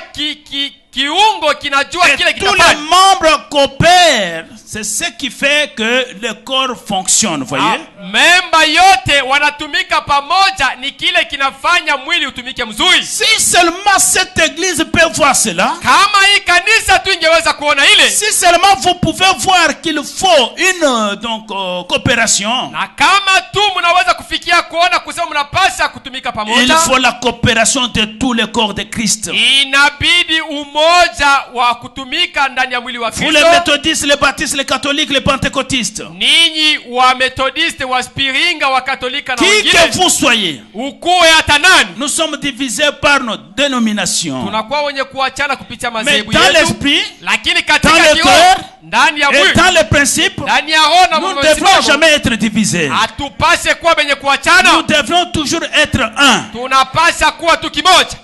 kiungo kinajua Et kile tous les kitafanya. membres coopèrent. C'est ce qui fait que le corps fonctionne, voyez? Memba yote wanatumika pamoja, ni kile kinafanya mwili utumike mzuri. Si seulement cette église peut voir cela. Kama hii kanisa tu ingeweza kuona ile. Si seulement vous pouvez voir qu'il faut une coopération. Na kama tu mnaweza kufikia kuona kusema mnapaswa kutumika pamoja. Il faut la coopération de tous les corps de Christ. Inabidi umoja wa kutumika ndani ya mwili wa Kristo. Vous les méthodistes, les baptistes, les catholiques, les pentecôtistes. Ninyi wa methodiste, wa spiringa, wa katolika na Qui wengine. que vous soyez. Ukuwe hata nani. Nous sommes divisés par nos dénominations. Tunakuwa wenye kuachana kupitia Mais madhehebu dans yetu. l'esprit, Lakini dans katika le kiroho, cœur ndani ya et mwili, dans les principes, ndani ya roho na nous ne msimamo, devrons jamais être divisés. hatupashe kuwa wenye kuachana. Nous devrons toujours être un. Tunapasha kuwa tu kimoja.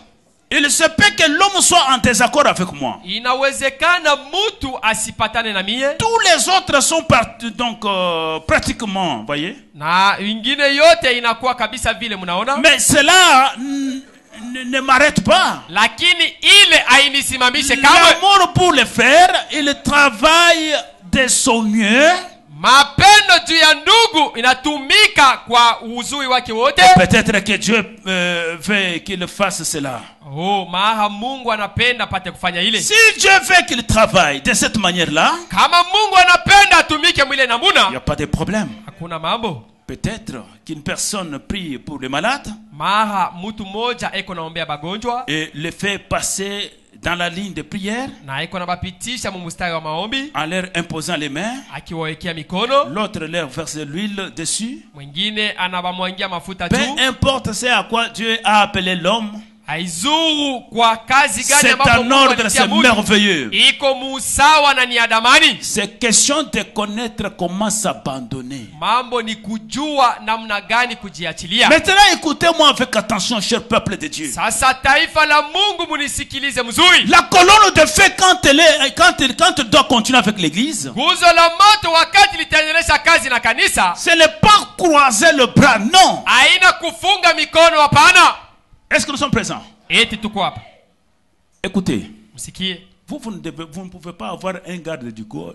Il se peut que l'homme soit en désaccord avec moi. Inawezekana mtu asipatane na mie. Tous les autres sont donc pratiquement, voyez. Na wengine yote inakuwa kabisa vile mnaona. Mais cela ne m'arrête pas. Lakini ile hainisimamishe kamwe. L'amour pour les frères, il travaille de son mieux. Mapendo juu ya ndugu inatumika kwa uzuri wake wote. Peut-être que Dieu veut qu'il fasse cela. Maana Mungu anapenda pate kufanya ile. Si Dieu veut qu'il travaille de cette manière-là, kama Mungu anapenda atumike mwile namuna, il n'y a pas de problème. Hakuna mambo. Peut-être qu'une personne prie pour les malades maana mtu mmoja eko naombea bagonjwa et le fait passer dans la ligne de prière na eko nabapitisha mu mstari wa maombi en leur imposant les mains, akiwaekea mikono, l'autre leur verse l'huile dessus. Mwingine anabamwangia mafuta juu. Peu importe c'est à quoi Dieu a appelé l'homme, haizuru kwa kazi gani c'est ambapo un ordre, c'est merveilleux. iko musawa na ni adamani. C'est question de connaître comment s'abandonner. Mambo ni kujua namna gani kujiachilia. Maintenant écoutez-moi avec attention, cher peuple de Dieu. Sasa taifa la Mungu munisikilize mzuri. La colonne de feu quand elle doit continuer avec l'église, nguzo la moto wakati litaendelesha kazi na kanisa, ce n'est pas croiser le bras, non. haina kufunga mikono, hapana. Est-ce que nous sommes présents? Eti tuko hapa. Écoutez, msikie. Vous ne pouvez pas avoir un garde du corps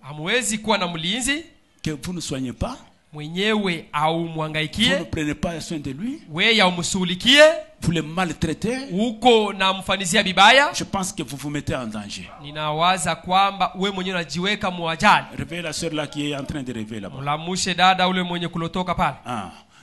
Hamwezi kuwa na mlinzi que vous ne soignez pas. mwenyewe au Vous muangaikie, ne prenez pas soin de lui. wewe umsulikie, Vous le maltraitez. uko na mfanizia bibaya. Je pense que vous vous mettez en danger. Ninawaza kwamba wewe mwenyewe unajiweka muajali. Réveillez la sœur là qui est en train de rêver là-bas. Mlamushe dada ule mwenye kulotoka pale.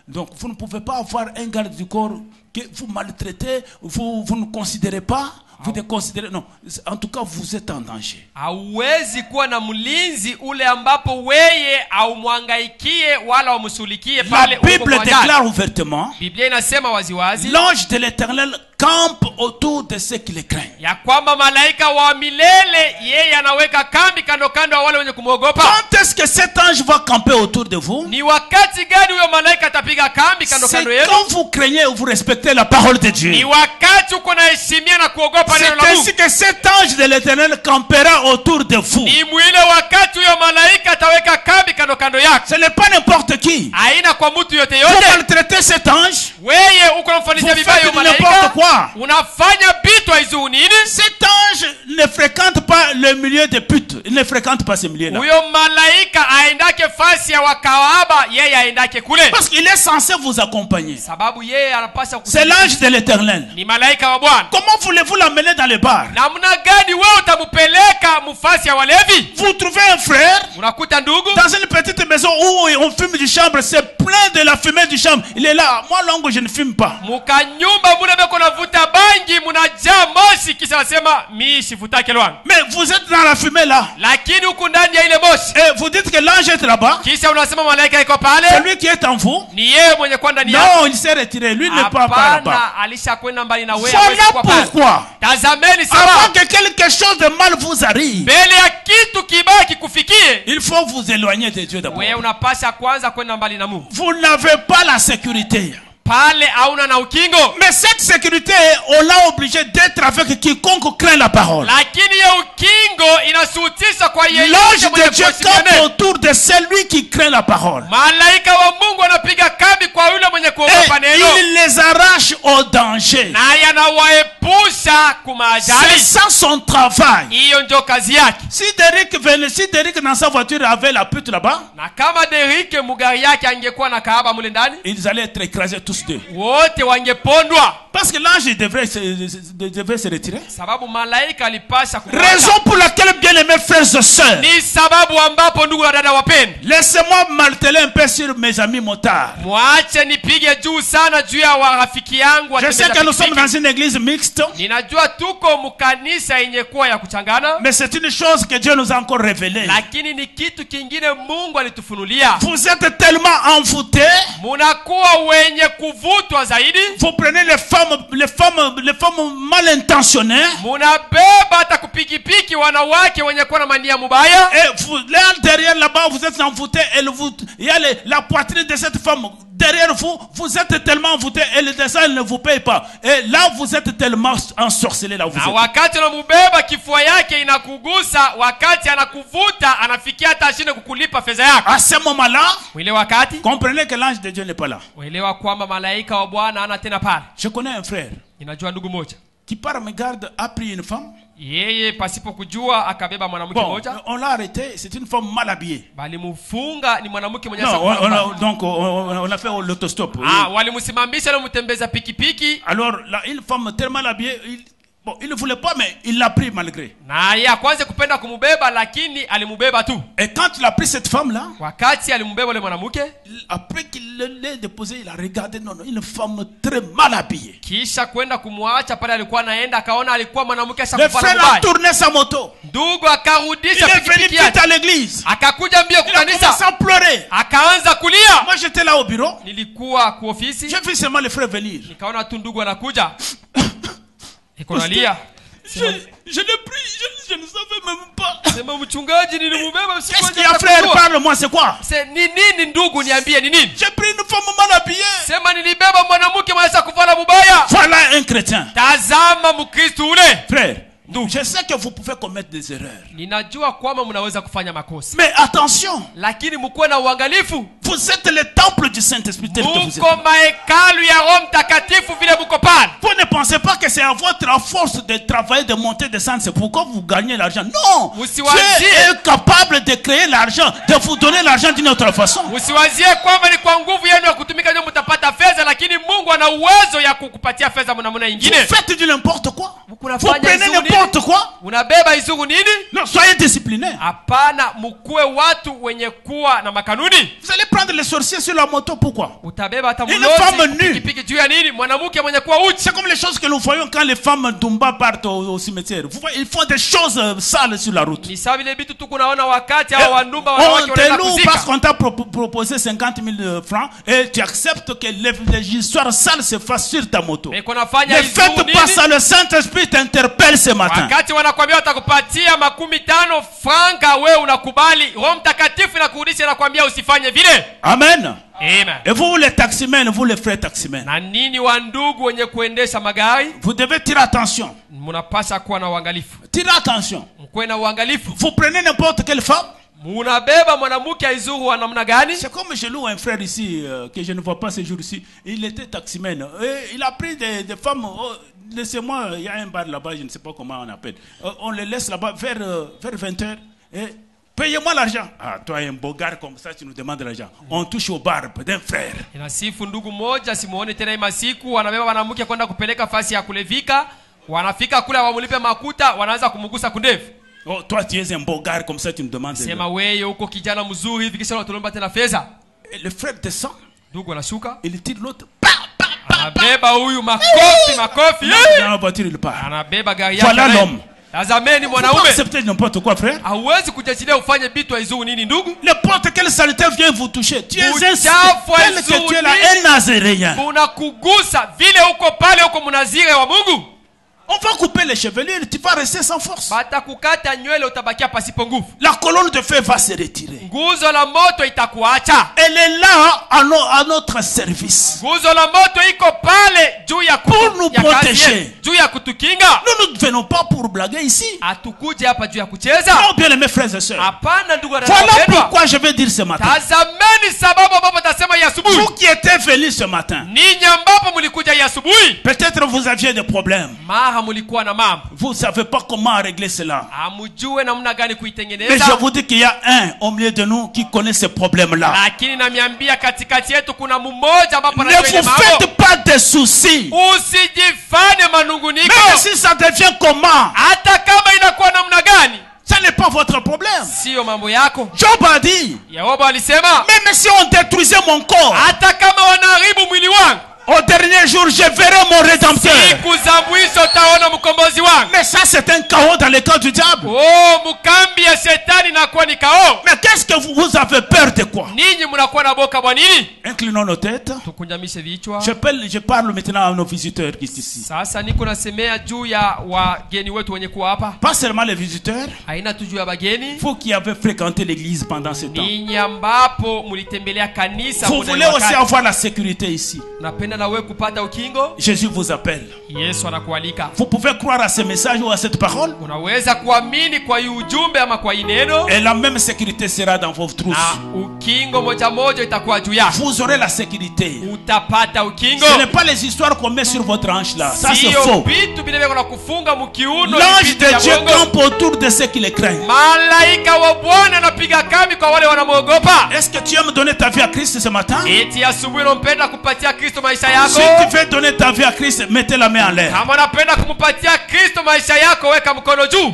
Donc vous ne pouvez pas avoir un garde du corps que vous maltraitez, vous ne considérez pas, vous déconsidérez. Non, en tout cas vous êtes en danger. Hauwezi kuwa na mlinzi ule ambapo weye au muangaikie wala umsulikie pale. La Bible déclare ouvertement, Biblia inasema waziwazi, l'ange de l'Éternel campe autour de ceux qui le craignent. ya kwamba malaika wa milele yeye anaweka kambi kando kando wa wale wenye kumwogopa. Quand est-ce que cet ange va camper autour de vous? Ni wakati gani huyo malaika atapiga kambi kando kando C'est yenu? quand vous craignez ou vous respectez la parole de Dieu. Ni wakati uko na heshimia na kuogopa neno la C'est Mungu. ainsi que cet ange de l'Éternel campera autour de vous. Ni mwile wakati huyo malaika ataweka kambi kando kando yako. Ce n'est pas n'importe qui. Haina kwa mtu yote Vous yote. maltraitez cet ange, Wewe uko namfanyia vous vibaya faites huyo n'importe malaika. quoi. Unafanya vitu haizu nini? Cet ange ne fréquente pas le milieu des putes. Il ne fréquente pas ce milieu-là. Huyo malaika aendake fasi ya wakaaba, yeye aendake kule. Parce qu'il est censé vous accompagner. Sababu yeye anapaswa C'est l'ange de l'Éternel. ni malaika wa Bwana. Comment voulez-vous l'amener dans les bars? Namna gani wewe utamupeleka mufasi ya walevi? Vous trouvez un frère Unakuta ndugu dans une petite maison où on fume du chanvre, c'est plein de la fumée du chanvre. Il est là. Moi, longue, je ne fume pas. mukanyumba muna beko navuta bangi, munajaa moshi, kisha nasema mimi sivutake lwangu. Mais vous êtes dans la fumée là. Lakini huku ndani ya ile moshi, Et vous dites que l'ange est là-bas. kisha unasema malaika iko pale. Celui qui est en vous. Ni yeye mwenye kwa ndani yako. Non, il s'est retiré. Lui ne part pas là-bas. Hapana, alishakwenda mbali na wewe. Voilà pourquoi. Tazameni Avant sababu. que quelque chose de mal vous arrive, Mbele ya kitu kibaya kikufikie, il faut vous éloigner de Dieu d'abord. wewe unapasha kwanza kwenda mbali na Mungu. Vous n'avez pas la sécurité. Pale hauna na ukingo. Mais cette sécurité, on l'a obligé d'être avec quiconque craint la parole. Lakini ya ukingo inasutisha kwa yeyote L'ange mwenye de Dieu kuheshimiana. campe autour de celui qui craint la parole. Malaika wa Mungu anapiga kambi kwa yule mwenye kuogopa Et neno. il les arrache au danger. Na yanawaepusha kumaajali. C'est ça son travail. Hiyo ndio kazi yake. Si Derrick dans sa voiture avait la pute là-bas, Na kama Derike mugari yake angekuwa na kahaba mule ndani, ils allaient être écrasés tous deux. wote wangepondwa. Parce que l'ange devrait se retirer. Sababu malaika alipasha kumwacha. Raison pour laquelle, bien aimés frères et sœurs, Ni sababu ambapo ndugu na dada wapendwa, laissez-moi marteler un peu sur mes amis motards. mwache nipige juu sana juu ya warafiki yangu Je sais watembeza que nous sommes pikipiki. dans une église mixte, Ninajua tuko mkanisa yenye kuwa ya kuchangana, mais c'est une chose que Dieu nous a encore révélée. lakini ni kitu kingine Mungu alitufunulia. Vous êtes tellement envoûtés, Munakuwa wenye kuvutwa zaidi, vous prenez les femmes mal intentionnées, munabeba hata kupikipiki wanawake wenye kuwa na mania mubaya. et vous, là derrière là-bas, vous êtes envoûtés, il y a la poitrine de cette femme. Derrière vous, vous êtes tellement envoûtés, elle ne vous paye pas. Et là, vous êtes tellement ensorcelés là où vous Na êtes. wakati unamubeba kifua yake inakugusa, wakati anakuvuta anafikia hata ashinde kukulipa fedha yako. À ce moment-là, Mwile wakati comprenez que l'ange de Dieu n'est pas là. uelewa kwamba malaika wa Bwana ana tena pale. Je connais un frère. Ninajua ndugu moja qui par mégarde a pris une femme. Yeye pasipo kujua akabeba mwanamke Bon, mmoja. on l'a arrêté, c'est une femme mal habillée. Balimufunga ni mwanamke mwenye Non, donc on a fait l'autostop. walimsimamisha na mtembeza pikipiki. Alors là, une femme tellement mal habillée, il ne voulait pas, mais il l'a pris malgré. Na yeye kwanza kupenda kumubeba lakini alimubeba tu. Et quand il a pris cette femme-là, Wakati alimubeba yule mwanamke, après qu'il l'a déposée, il a regardé, non, une femme très mal habillée. kisha kwenda kumwacha pale alikuwa anaenda, akaona alikuwa mwanamke Le ashakufana frère a mbaya. tourné sa moto. Ndugu Il akarudisha est venu pikipiki vite yake, à l'église. akakuja mbio Il a commencé kukanisa, à pleurer. akaanza kulia. Moi, j'étais là au bureau. Nilikuwa ku ofisi, J'ai vu seulement le frère venir. nikaona tu ndugu anakuja, iko nalia. Je l'ai pris, je ne savais même pas. Sema mchungaji, nilimubeba Qu'est-ce siku qu'il y a, frère? Parle-moi, c'est quoi? ni nini ndugu, niambie ni nini? J'ai pris une femme mal habillée. Sema nilibeba mwanamke mwenye kufanya mubaya. Voilà un chrétien. Tazama Mkristo ule. Frère, je sais que vous pouvez commettre des erreurs. Ninajua kwamba mnaweza kufanya makosa, Mais attention, lakini mkuwe na uangalifu. vous êtes le temple du Saint-Esprit tel que vous êtes. Muko mahekalu ya Roho Mtakatifu vile muko pale. Vous ne pensez pas que c'est à votre force de travailler, de monter, de descendre, c'est pourquoi vous gagnez l'argent. Non, Dieu est capable de créer l'argent, de vous donner l'argent d'une autre façon. Usiwazie kwamba ni kwa nguvu yenu ya kutumika ndio mtapata fedha, lakini Mungu ana uwezo ya kukupatia fedha namna nyingine. Vous faites du n'importe quoi. Vous Kunafanya prenez izuru n'importe quoi. Unabeba izuru nini? Non, soyez disciplinés. Hapana, mkuwe watu wenye kuwa na makanuni. Vous allez prendre les sorciers sur la moto, pourquoi? Utabeba hata Une femme mlozi nue. pikipiki juu ya nini? Mwanamke mwenye kuwa uchi. C'est comme les choses que nous voyons quand les femmes Dumba partent au cimetière. Vous voyez, ils font des choses sales sur la route. Ni sawa vile vitu tu kunaona wakati hao wandumba wanawake On te wanaenda loue parce kuzika. qu'on t'a proposé 50 000 francs et tu acceptes que les histoires sales se fassent sur ta moto. Mais kunafanya Ne faites izuru pas nini? ça, le Saint-Esprit t'interpelle ce matin. Wakati wanakwambia watakupatia 15 franka, wewe unakubali, Roho Mtakatifu inakurudisha na kuambia usifanye vile. Amen. Amen. Et vous les taximens, vous les frères taximens, Na nini wa ndugu wenye kuendesha magari, vous devez tirer attention. mnapaswa kuwa na uangalifu. Tirez attention. Mkuwe na uangalifu. Vous prenez n'importe quelle femme. Munabeba mwanamke aizuru wa namna gani? C'est comme je loue un frère ici que je ne vois pas ce jour-ci. Il était taximène. Et il a pris des femmes. Oh, laissez-moi, il y a un bar là-bas, je ne sais pas comment on appelle. On les laisse là-bas vers 20 h. Et payez-moi l'argent. Ah, toi, un beau gars comme ça, tu nous demandes l'argent. On touche au bar d'un frère. Inasifu ndugu moja, simuone tena masiku, wanabeba mwanamke kwenda kupeleka fasi ya kulevika. Wanafika kule wamulipe makuta, wanaanza kumugusa kundevu. Oh, toi, tu es un beau gars comme ça, tu nous demandes. Sema wewe uko kijana mzuri hivi, kisha unatolomba tena fedha. Et le frère descend. Ndugu anashuka, Il tire l'autre. anabeba huyu makofi. Dans la voiture, il part. Anabeba gari yake. Voilà l'homme. Tazameni Faut pas mwanaume. accepter n'importe quoi, frère. Hauwezi kujachilia ufanye bitu aizuru nini ndugu? N'importe quelle saleté vient vous toucher. Tu es un Uchafu tel que tu es là, un nazaréen. Unakugusa vile uko pale uko mnazire wa Mungu. On va couper les chevelures, tu vas rester sans force. Batakukata nywele, utabakia pasipo nguvu. La colonne de feu va se retirer. Nguzo la moto itakuacha. Elle est là à notre service. Nguzo la moto iko pale juu ya Pour nous protéger. juu ya kutukinga. Nous ne venons pas pour blaguer ici. Atukuje hapa juu ya kucheza. Non, bien aimés frères et sœurs. Hapana ndugu. Voilà pourquoi je vais dire ce matin. Tazameni sababu ambapo tasema ya asubuhi. Vous qui étiez venus ce matin, Ninyi ambapo mlikuja ya asubuhi. peut-être vous aviez des problèmes. Mulikuwa na mambo. Vous ne savez pas comment régler cela. Amujue namna gani Mais kuitengeneza. je vous dis qu'il y a un au milieu de nous qui connaît ces problèmes-là. Lakini namiambia katikati yetu kuna mmoja ambapo Ne vous faites pas de soucis. Usijifanye manunguniko. Même si ça devient comment, hata kama inakuwa namna gani, ça n'est pas votre problème. sio mambo yako. Job a dit, Yakobo alisema, même si on détruisait mon corps, hata kama wanaharibu mwili wangu, au dernier jour, je verrai mon rédempteur. siku za mwisho taona mkombozi wangu. Mais ça, c'est un chaos dans le camp du diable. Oh, mkambi ya shetani inakuwa ni kao. Mais qu'est-ce que vous avez peur de quoi? Ninyi mnakuwa na boka bwa nini? Inclinons nos têtes. Tukunjamishe vichwa. Je parle maintenant à nos visiteurs qui sont ici. Sasa niko nasemea juu ya wageni wetu wenye kuwa hapa. Pas seulement les visiteurs. Haina tu juu ya bageni. Vous qui avez fréquenté l'église pendant ce temps. Ninyi ambapo mlitembelea kanisa Vous muda voulez wakati. aussi avoir la sécurité ici. Napenda kwenda na wewe kupata ukingo. Jésus vous appelle. Yesu anakualika. Vous pouvez croire à ce message ou à cette parole. Unaweza kuamini kwa hii ujumbe ama kwa hii neno. Et la même sécurité sera dans vos trousses. Na ukingo moja moja itakuwa juu yako. Vous aurez la sécurité. Utapata ukingo. Ce n'est pas les histoires qu'on met sur votre hanche là. Ça c'est Sio faux. vitu vile vya kufunga mkiuno. L'ange de Dieu campe autour de ceux qui le craignent. Malaika wa Bwana anapiga kambi kwa wale wanamuogopa. Est-ce que tu aimes donner ta vie à Christ ce matin? Eti asubuhi unampenda kupatia Kristo maisha yako? Si tu veux donner ta vie à Christ, mettez la main en l'air. Kama unapenda kumpatia Kristo maisha yako, weka mkono juu.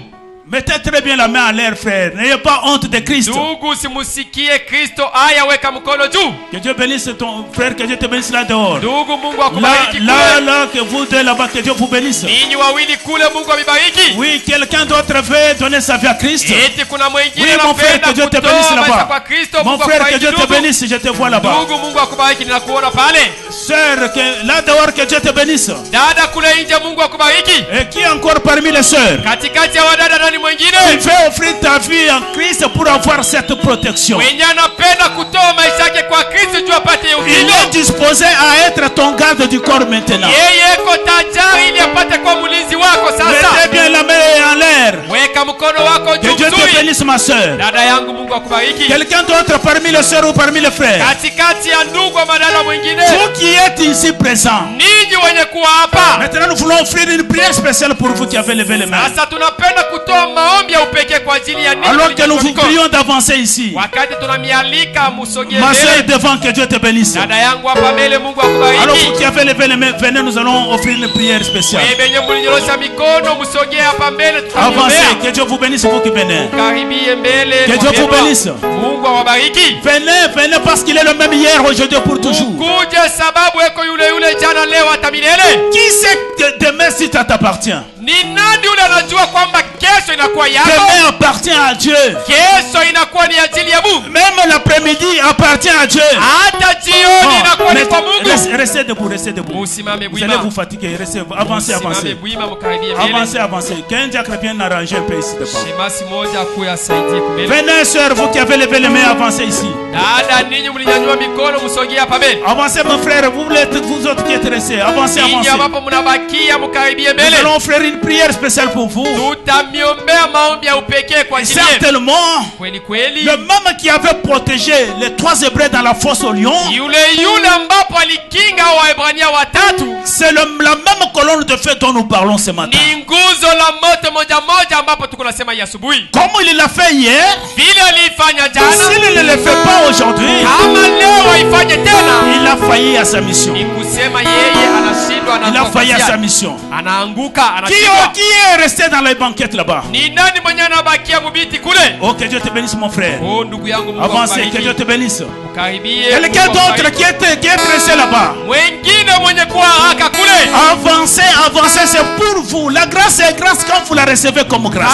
Mettez très bien la main en l'air, frère. N'ayez pas honte de Christ. Ndugu, simusikie Kristo. Aya, weka mkono juu. Que Dieu bénisse ton frère, que Dieu te bénisse là dehors. Ndugu, Mungu akubariki Là, kule. que vous deux là-bas, que Dieu vous bénisse. Ninyi wawili kule, Mungu abibariki. Oui, quelqu'un d'autre veut donner sa vie à Christ. Eti kuna mwingine Oui, mon frère, que Dieu te bénisse kutoa maisha là-bas. kwa Kristo. Mon Mungu frère, que akubariki Dieu te ndugu. bénisse, je te vois là-bas. Ndugu, Mungu akubariki, ninakuona pale. Sœur, que là dehors, que Dieu te bénisse. Dada kule nje, Mungu akubariki. Et qui est encore parmi les sœurs? Katikati ya wadada nani Tu mwingine? veux offrir ta vie en Christ pour avoir cette protection. Mwenye anapenda kutoa maisha yake kwa Kristo juu apate Il ukingo. est disposé à être ton garde du corps maintenant. Yeye iko tajari ili apate kwa mlinzi wako sasa. Mettez bien la main en l'air. Weka mkono wako Que juu Dieu te mzuri. bénisse, ma soeur. Dada yangu, Mungu akubariki. Quelqu'un d'autre parmi les sœurs ou parmi les frères? Katikati ya ndugu wa madada mwingine, Vous qui êtes ici présents. ninyi wenye kuwa hapa Maintenant, nous voulons offrir une prière spéciale pour vous qui avez levé les mains. sasa, tunapenda kutoa maombi ya upekee kwa ajili ya ninyi. Alors que nous vous prions d'avancer ici. Wakati tunamialika musogee Ma soeur est mbele. devant, que Dieu te bénisse. Dada yangu hapa mbele, Mungu Alors akubariki. vous qui avez levé les mains, venez, nous allons offrir une prière spéciale. Wewe benye mlinyorosha mikono, musogee hapa mbele, Avancez, tutamwombea. que Dieu vous bénisse, vous qui venez. Karibie mbele. Que Dieu vous wapendwa. bénisse. Mungu awabariki. Venez, venez parce qu'il est le même hier, aujourd'hui, pour toujours. Kuje sababu eko yule jana leo hata milele. Qui sait que demain si ça t'appartient? Ni nani yule anajua kwamba kesho inakuwa yako? Demain appartient à Dieu. Kesho inakuwa ni ajili ya Mungu. Même l'après-midi appartient à Dieu. Hata jioni inakuwa ni kwa Mungu. Restez debout, restez debout. Musimame Vous allez bwima. vous fatiguer. Restez, avancez, Musimame avancez. bwima, mukaribie mbele. Avancez, avancez. Qu'un diacre vienne arranger un peu ici devant. Shemasi moja akuya asaidie kumbele. Venez, sœur, vous qui avez levé les mains, avancez ici. Dada, ninyi mlinyanyua mikono, musogee hapa mbele. Avancez, mon frère, vous autres qui êtes restés. Avancez, Ninyi avancez. ambapo mnabakia, mukaribie Nous mbele. allons offrir une prière spéciale pour vous. Tutamiombea maombi ya upekee kwa ajili yenu. Certainement, Kweli kweli, le même qui avait protégé les 3 Hébreux dans la fosse au lion, yule ambapo alikinga Waebrania watatu c'est la même colonne de feu dont nous parlons ce matin. ni nguzo la moto moja moja ambapo tuko nasema hii asubuhi. Comme il l'a fait hier, Vile alifanya jana, s'il ne le fait pas aujourd'hui, kama leo aifanye tena, il a failli à sa mission. ni kusema yeye anashindwa, Il a failli à sa anaanguka, mission. anaanguka, Qui anashindwa. est resté dans les banquettes là-bas? Ni nani mwenye anabakia mubiti kule? Oh, que Dieu te bénisse, mon frère. Oh, ndugu yangu, Mungu Avancez, que Dieu akubariki. te bénisse. Ukaribie. Quelqu'un Mungu d'autre akubariki. qui est resté là-bas. Mwengine mwenye kuwa haraka kule. Avancez, avancez, c'est pour vous. La grâce est grâce quand vous la recevez comme grâce.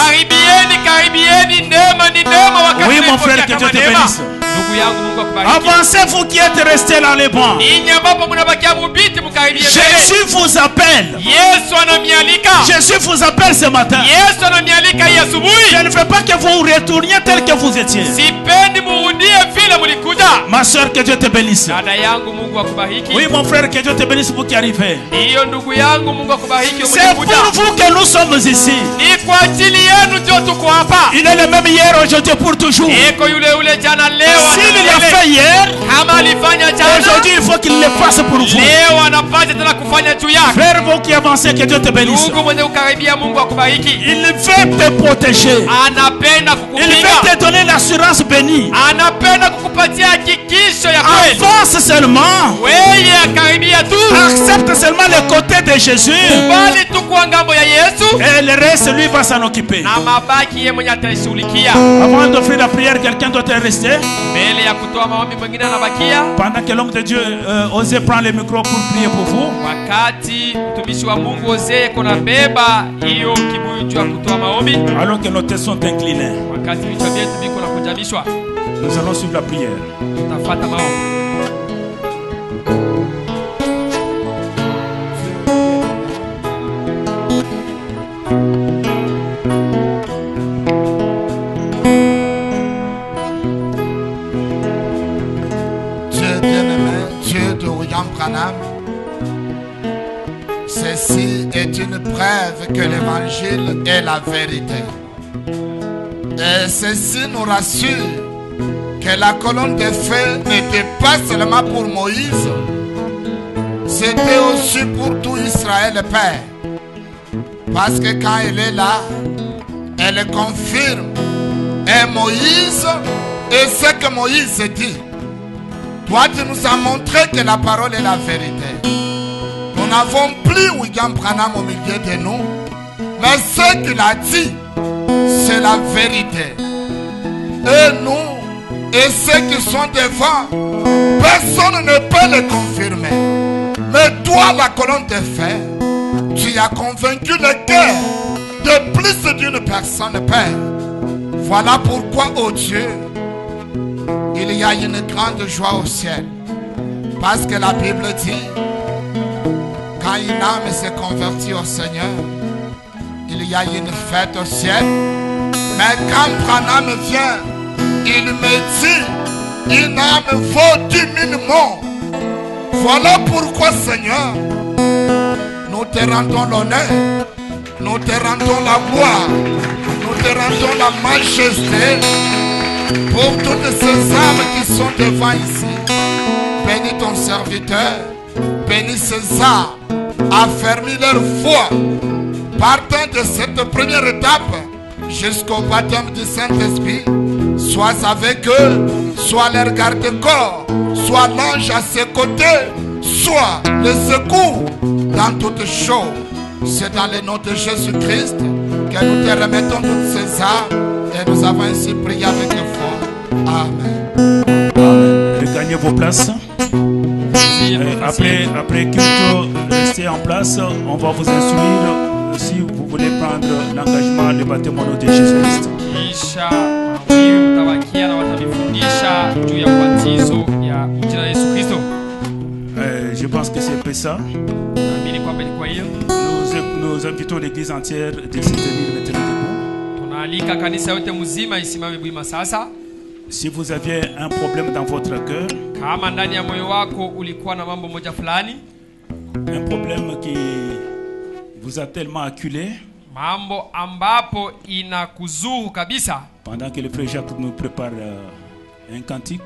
Karibieni, neema ni neema wakati Oui, mon unaipokea frère, que kama Dieu te neema. bénisse. Ndugu yangu, Mungu akubariki. Avancez, vous qui êtes restés dans les bancs. Ninyi ambapo mnabakia mubiti, mkaribie mbele. Jésus vous appelle. Yesu anamialika. Jésus vous appelle ce matin. Yesu anamialika hii asubuhi. Je ne veux pas que vous retourniez tel que vous étiez. Sipendi murudie vile mulikuja. Ma soeur, que Dieu te bénisse. Dada yangu, Mungu akubariki. Oui, mon frère, que Dieu te bénisse, vous qui arrivez. Ndiyo ndugu yangu, Mungu akubariki C'est pour umekuja. vous que nous sommes ici. Ni kwa ajili yenu ndio tuko hapa. Il est le même hier, aujourd'hui, pour toujours. Eko yule jana leo. S'il l'a fait hier, Kama alifanya jana, aujourd'hui, il faut qu'il le fasse pour vous. leo anapata tena kufanya juu yake. Frère, vous qui avancez, que Dieu te bénisse. Ndugu mwenye ukaribia, Mungu akubariki. Il veut te protéger. Anapenda Il kukupiga. veut te donner l'assurance bénie. Anapenda kukupatia hakikisho ya kweli. Avance seulement. Wewe akaribia tu. Accepte seulement le côté de Jésus. Bali tu kwa ngambo ya Yesu. Et le reste, lui, va s'en occuper. Na mabaki yeye mwenye ataishughulikia. Avant d'offrir la prière, quelqu'un doit rester. Mbele ya kutoa maombi mwingine anabakia. Pendant que l'homme de Dieu osait prendre le micro pour prier pour vous. Wakati mtumishi wa Mungu Hosea kuna beba hiyo kibuyu juu ya kutoa maombi. Alors que nos têtes sont inclinées, Wakati vichwa vyetu viko na kujamishwa, nous allons suivre la prière. tutafuata maombi. Dieu bien-aimé, Dieu de William Branham, une preuve que l'évangile est la vérité. Et ceci nous rassure que la colonne de feu n'était pas seulement pour Moïse, c'était aussi pour tout Israël, Père. Parce que quand elle est là, elle confirme et Moïse et ce que Moïse dit. Toi, tu nous as montré que la parole est la vérité. Nous n'avons plus William Branham au milieu de nous, mais ce qu'il a dit, c'est la vérité. Et nous, et ceux qui sont devant, personne ne peut le confirmer. Mais toi, la colonne de fer, tu as convaincu le cœur de plus d'une personne, Père. Voilà pourquoi, oh Dieu, il y a une grande joie au ciel. Parce que la Bible dit, quand une âme se convertit au Seigneur, il y a une fête au ciel. Mais quand Branham vient, il me dit, une âme vaut 10 000 morts. Voilà pourquoi, Seigneur, nous te rendons l'honneur, nous te rendons la gloire, nous te rendons la majesté pour toutes ces âmes qui sont devant ici. Bénis ton serviteur, bénis ces âmes, affermis leur foi, partant de cette première étape jusqu'au baptême du Saint-Esprit. Sois avec eux, sois leur garde-corps, sois l'ange à ses côtés, sois le secours dans toutes choses. C'est dans le nom de Jésus-Christ que nous te remettons toutes ces âmes et nous avons ainsi prié avec foi. Amen. Amen. Regagnez vos places. Après culte, restez en place. On va vous instruire si vous voulez prendre l'engagement de baptême au nom de Jésus-Christ. Kisha mawili mtabakia na watabifundisha juu ya ubatizo ya jina la Yesu Kristo. Je pense que c'est un peu ça. Naamini kwamba ilikuwa hiyo. Nous invitons l'église entière de se tenir maintenant debout. Tunaalika kanisa yote mzima isimame bwima sasa. Si vous aviez un problème dans votre cœur, kama ndani ya moyo wako ulikuwa na mambo moja fulani, un problème qui vous a tellement acculé, mambo ambapo inakuzuru kabisa, pendant que le frère Jacques nous prépare un cantique,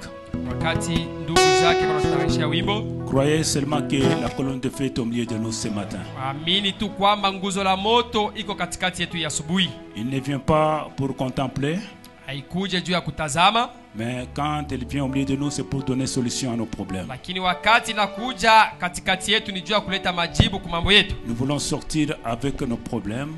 wakati ndugu zake wanatutayarisha wimbo, croyez seulement que la colonne de feu est au milieu de nous ce matin. Amini tu kwamba nguzo la moto iko katikati yetu ya asubuhi. Il ne vient pas pour contempler, haikuja juu ya kutazama, mais quand elle vient au milieu de nous, c'est pour donner solution à nos problèmes. Lakini wakati nakuja katikati yetu ni juu ya kuleta majibu kwa mambo yetu. Nous voulons sortir avec nos problèmes,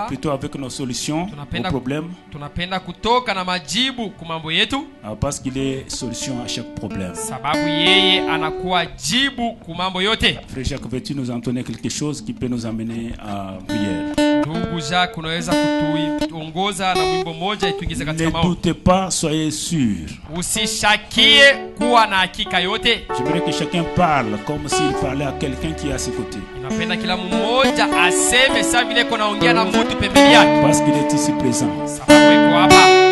plutôt avec nos solutions aux problèmes. Tunapenda kutoka na majibu kwa mambo yetu, parce qu'il est solution à chaque problème. Sababu yeye anakuwa jibu kwa mambo yote. Frère Jacques, veux-tu nous entonner quelque chose qui peut nous amener à prière? Ndugu Jacques, unaweza kutuongoza na wimbo moja ituingize katika maombi? Ne doutez pas, soyez sûr. Usishakie, kuwa na hakika yote. J'aimerais que chacun parle comme s'il parlait à quelqu'un qui est à ses côtés. Napenda kila mmoja aseme sawa vile kunaongea na mtu pembeni yake. Parce qu'il est ici présent. Sababu yuko hapa.